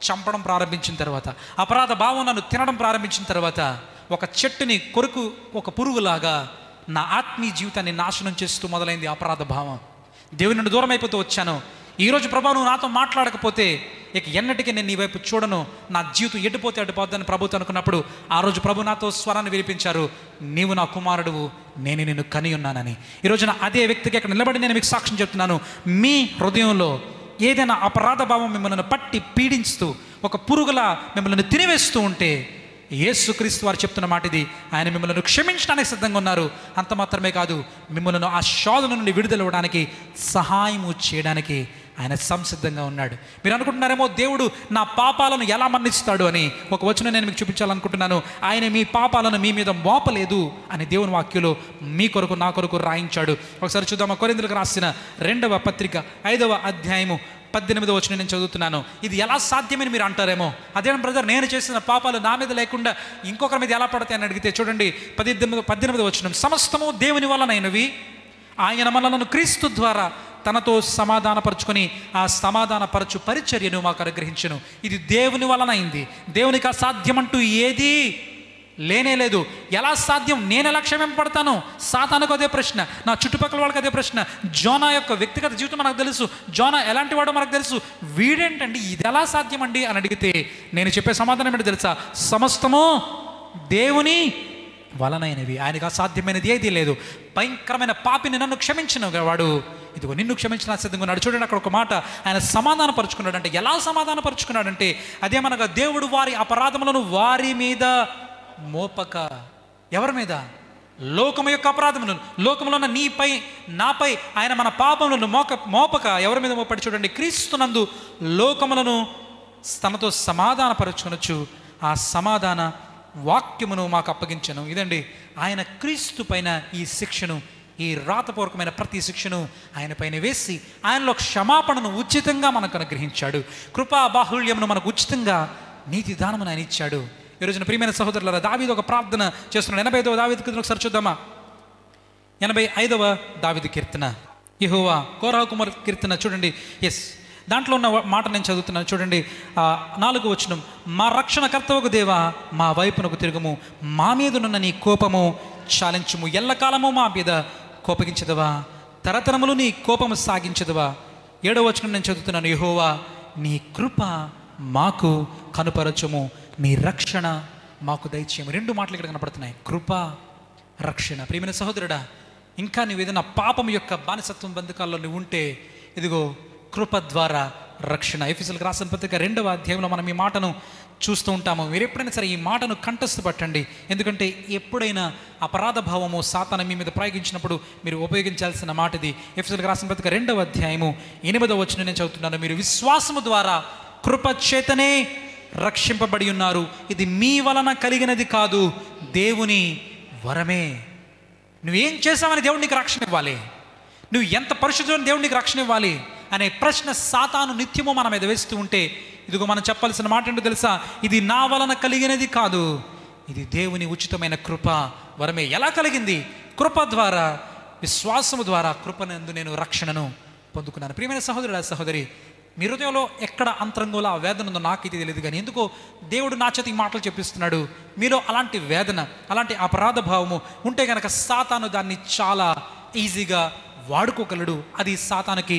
చంపడం ప్రారంభించిన తర్వాత, అపరాధ భావం నన్ను తినడం ప్రారంభించిన తర్వాత, ఒక చెట్టుని కొరకు ఒక పురుగులాగా నా ఆత్మీయ జీవితాన్ని నాశనం చేస్తూ మొదలైంది అపరాధ భావం. దేవుని నుండి దూరం అయిపోతూ వచ్చాను. ఈరోజు ప్రభు నువ్వు నాతో మాట్లాడకపోతే ఇక ఎన్నటికీ నేను నీ వైపు చూడను, నా జీవితం ఎటుపోతే అటుపోద్దని ప్రభుతో అనుకున్నప్పుడు, ఆ రోజు ప్రభు నాతో స్వరాన్ని వినిపించారు, నీవు నా కుమారుడువు, నేను నిన్ను కని ఉన్నానని. ఈరోజున అదే వ్యక్తికి అక్కడ నిలబడి నేను మీకు సాక్ష్యం చెప్తున్నాను. మీ హృదయంలో ఏదైనా అపరాధ భావం మిమ్మల్ని పట్టి పీడించుతూ, ఒక పురుగులా మిమ్మల్ని తినివేస్తూ ఉంటే, యేసుక్రీస్తు వారు చెప్తున్న మాట ఇది, ఆయన మిమ్మల్ని క్షమించడానికి సిద్ధంగా ఉన్నారు. అంత మాత్రమే కాదు, మిమ్మల్ని ఆ శోధన నుండి విడుదల ఇవ్వడానికి, సహాయము చేయడానికి ఆయన సంసిద్ధంగా ఉన్నాడు. మీరు అనుకుంటున్నారేమో, దేవుడు నా పాపాలను ఎలా మన్నిస్తాడు అని. ఒక వచనం నేను మీకు చూపించాలనుకుంటున్నాను. ఆయన మీ పాపాలను మీ మీద మోపలేదు అని దేవుని వాక్యంలో మీ కొరకు, నా కొరకు రాయించాడు. ఒకసారి చూద్దామా? కొరింథీయులకు రాసిన 2వ పత్రిక 5వ అధ్యాయము 18వ వచనం నేను చదువుతున్నాను. ఇది ఎలా సాధ్యమని మీరు అంటారేమో, అదే బ్రదర్, నేను చేసిన పాపాలు నా మీద లేకుండా ఇంకొకరి మీద ఎలా పడతాయని అడిగితే, చూడండి 18వ వచనం, సమస్తము దేవుని వలనైనవి, ఆయన మనలను క్రీస్తు ద్వారా తనతో సమాధానపరుచుకొని ఆ సమాధానపరచు పరిచర్యను మాకు అనుగ్రహించును. ఇది దేవుని వలనైంది. దేవునికి అసాధ్యమంటూ ఏదీ లేనే లేదు. ఎలా సాధ్యం? నేను ఎలా క్షమింపబడతాను? సాతానుకు అదే ప్రశ్న, నా చుట్టుపక్కల వాళ్ళకి అదే ప్రశ్న. జోనా యొక్క వ్యక్తిగత జీవితం మనకు తెలుసు, జోనా ఎలాంటి వాడో మనకు తెలుసు. వీడేంటండి ఇది ఎలా సాధ్యమండి అని అడిగితే నేను చెప్పే సమాధానం ఏంటో తెలుసా? సమస్తము దేవుని వలనైనవి, ఆయనకు అసాధ్యమైనది ఏదీ లేదు. భయంకరమైన పాపిని నన్ను క్షమించిన వాడు ఇదిగో నిన్ను క్షమించిన సిద్ధంగా ఉన్నాడు. చూడండి అక్కడ ఒక మాట, ఆయన సమాధానపరుచుకున్నాడు. అంటే ఎలా సమాధానపరుచుకున్నాడంటే, అదేమనగా దేవుడు వారి అపరాధములను వారి మీద మోపక. ఎవరి మీద? లోకము యొక్క అపరాధములను, లోకములో ఉన్న నీపై నాపై ఆయన మన పాపములను మోపక ఎవరి మీద మోపాడు? చూడండి, క్రీస్తునందు లోకములను తనతో సమాధానపరుచుకొనొచ్చు, ఆ సమాధాన వాక్యమును మాకు అప్పగించను. ఇదండి ఆయన క్రీస్తు పైన ఈ శిక్షను, ఈ రాతపూర్వకమైన ప్రతి శిక్షను ఆయన పైన వేసి ఆయనలో క్షమాపణను ఉచితంగా మనకు అనుగ్రహించాడు. కృపా బాహుళ్యమును మనకు ఉచితంగా నీతి దానమును ఆయన ఇచ్చాడు. ఈ రోజున ప్రియమైన సహోదరులారా, దావీదు ఒక ప్రార్థన చేస్తున్నాడు. 85వ దావీదు కీర్తన ఒకసారి చూద్దామా? 85వ దావీదు కీర్తన, యెహోవా కోరహ కుమార్ కీర్తన చూడండి. దాంట్లో ఉన్న మాట నేను చదువుతున్నాను చూడండి. 4వ వచనం, మా రక్షణ కర్తవకు దేవా మా వైపునకు తిరుగుము, మా మీదనున్న నీ కోపము చాలించుము, ఎల్లకాలము మా మీద కోపగించదవా, తరతరములు నీ కోపము సాగించదవా. 7వ వచనం నేను చదువుతున్నాను, యెహోవా నీ కృప మాకు కనుపరచుము, నీ రక్షణ మాకు దయచేయము. 2 మాటలు ఇక్కడ కనపడుతున్నాయి, కృప, రక్షణ. ప్రియమైన సహోదరుడా, ఇంకా నువ్వు ఏదైనా పాపం యొక్క బానిసత్వం బంధకాల్లో నువ్వు ఉంటే, ఇదిగో కృప ద్వారా రక్షణ. ఎఫెసీయులకు రాసిన పత్రిక 2వ అధ్యాయంలో మనం ఈ మాటను చూస్తూ ఉంటాము. మీరు ఎప్పుడైనా సరే ఈ మాటను కంఠస్థ పట్టండి. ఎందుకంటే ఎప్పుడైనా అపరాధ భావము సాతాను మీ మీద ప్రయోగించినప్పుడు మీరు ఉపయోగించాల్సిన మాట ఇది. ఎఫెసీయులకు రాసిన పత్రిక 2వ అధ్యాయము 8వ వచనం నేను చదువుతున్నాను. మీరు విశ్వాసము ద్వారా కృప చేతనే రక్షింపబడి ఉన్నారు, ఇది మీ వలన కలిగినది కాదు, దేవుని వరమే. నువ్వేం చేసావని దేవుడు నీకు రక్షణ ఇవ్వాలి? నువ్వు ఎంత పరిశుద్ధుని దేవుడు నీకు రక్షణ ఇవ్వాలి అనే ప్రశ్న సాతాను నిత్యము మన మీద వేస్తూ ఉంటే, ఇదిగో మనం చెప్పాల్సిన మాట ఏంటో తెలుసా? ఇది నా వలన కలిగినది కాదు, ఇది దేవుని ఉచితమైన కృప, వరమే. ఎలా కలిగింది? కృప ద్వారా, విశ్వాసము ద్వారా కృపనందు నేను రక్షణను పొందుకున్నాను. ప్రియమైన సహోదరుడా, సహోదరి, మీ హృదయంలో ఎక్కడ అంతరంగంలో ఆ వేదన ఉందో నాకైతే తెలియదు, కానీ ఎందుకో దేవుడు నా చేతి మాటలు చెప్పిస్తున్నాడు. మీలో అలాంటి వేదన, అలాంటి అపరాధ భావము ఉంటే కనుక సాతాను దాన్ని చాలా ఈజీగా వాడుకోగలడు. అది సాతానుకి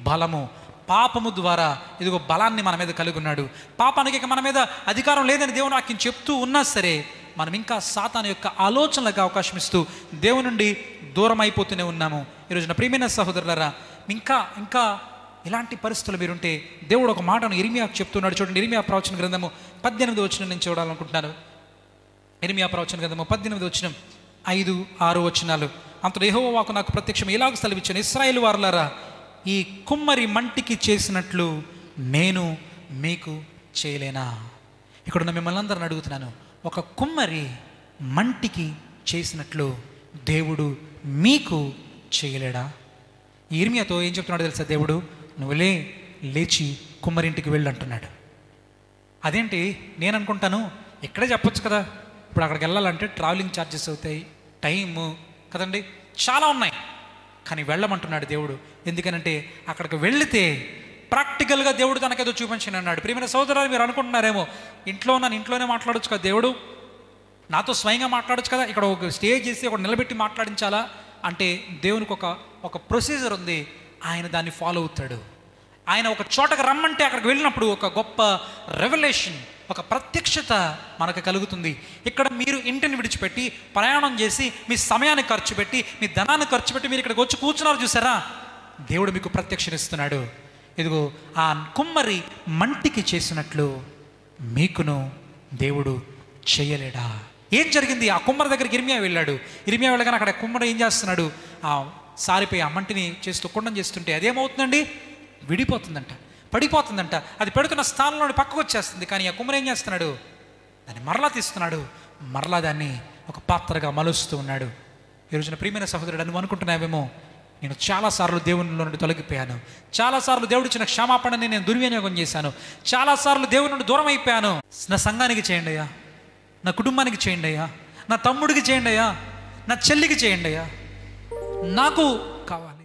బలము. పాపము ద్వారా ఇదిగో బలాన్ని మన మీద కలిగి ఉన్నాడు. పాపానికి ఇక మన మీద అధికారం లేదని దేవుని వాక్యం చెప్తూ ఉన్నా సరే, మనం ఇంకా సాతాను యొక్క ఆలోచనలకు అవకాశం ఇస్తూ దేవుని నుండి దూరం అయిపోతూనే ఉన్నాము. ఈరోజున ప్రియమైన సహోదరులారా, ఇంకా ఇలాంటి పరిస్థితులు మీరుంటే దేవుడు ఒక మాటను ఇర్మియాకు చెప్తున్నాడు. చూడండి, ఇర్మియా ప్రవచన గ్రంథము 18వ వచనం నేను చూడాలనుకుంటున్నాను. ఇర్మియా ప్రవచన గ్రంథము 18వ వచనం 5, 6 వచనాలు. అంతలో యెహోవా వాక్కు నాకు ప్రత్యక్షం ఇలాగ సెలవిచ్చాను, ఇశ్రాయేలు వారలారా, ఈ కుమ్మరి మంటికి చేసినట్లు నేను మీకు చేయలేనా? ఇక్కడ మిమ్మల్ని అందరిని అడుగుతున్నాను, ఒక కుమ్మరి మంటికి చేసినట్లు దేవుడు మీకు చేయలేడా? ఇర్మియాతో ఏం చెప్తున్నాడు తెలుసా? దేవుడు, నువ్వు లేచి కుమ్మరింటికి వెళ్ళి అంటున్నాడు. అదేంటి? నేను అనుకుంటాను ఇక్కడే చెప్పొచ్చు కదా, ఇప్పుడు అక్కడికి వెళ్ళాలంటే ట్రావెలింగ్ ఛార్జెస్ అవుతాయి, టైము కదండి, చాలా ఉన్నాయి. కానీ వెళ్ళమంటున్నాడు దేవుడు. ఎందుకనంటే అక్కడికి వెళితే ప్రాక్టికల్గా దేవుడు తనకేదో చూపించని అన్నాడు. ప్రియమైన సోదరులు, మీరు అనుకుంటున్నారేమో, ఇంట్లోనే మాట్లాడొచ్చు కదా దేవుడు, నాతో స్వయంగా మాట్లాడొచ్చు కదా, ఇక్కడ ఒక స్టేజ్ చేసి ఒక నిలబెట్టి మాట్లాడించాలా అంటే దేవునికి ఒక ప్రొసీజర్ ఉంది. ఆయన దాన్ని ఫాలో అవుతాడు. ఆయన ఒక చోటకు రమ్మంటే అక్కడికి వెళ్ళినప్పుడు ఒక గొప్ప రెవల్యూషన్, ఒక ప్రత్యక్షత మనకు కలుగుతుంది. ఇక్కడ మీరు ఇంటిని విడిచిపెట్టి ప్రయాణం చేసి మీ సమయాన్ని ఖర్చు పెట్టి మీ ధనాన్ని ఖర్చు పెట్టి మీరు ఇక్కడికి వచ్చి కూర్చున్నారు చూసారా, దేవుడు మీకు ప్రత్యక్షనిస్తున్నాడు. ఇదిగో ఆ కుమ్మరి మంటికి చేసినట్లు మీకును దేవుడు చేయలేడా? ఏం జరిగింది? ఆ కుమ్మరి దగ్గరికి ఇర్మియా వెళ్ళాడు. ఇర్మియా వెళ్ళగానే అక్కడ కుమ్మరి ఏం చేస్తున్నాడు? ఆ సారిపోయి ఆ మంటిని చేస్తూ కుండం చేస్తుంటే అదేమవుతుందండి? విడిపోతుందంట, పడిపోతుందంట. అది పెడుతున్న స్థానంలో పక్కకు వచ్చేస్తుంది. కానీ ఆ కుమ్మరి ఏం చేస్తున్నాడు? దాన్ని మరలా తీస్తున్నాడు, మరలా దాన్ని ఒక పాత్రగా మలుస్తూ ఉన్నాడు. ఈ రోజున ప్రియమైన సహోదరుడు, నువ్వు అనుకుంటున్నావేమో, నేను చాలాసార్లు దేవునిలో నుండి తొలగిపోయాను, చాలాసార్లు దేవుడు ఇచ్చిన క్షమాపణని నేను దుర్వినియోగం చేశాను, చాలాసార్లు దేవుని నుండి దూరం అయిపోయాను. నా సంఘానికి చేయండి అయ్యా, నా కుటుంబానికి చేయండి అయ్యా, నా తమ్ముడికి చేయండి అయ్యా, నా చెల్లికి చేయండి అయ్యా, నాకు కావాలి.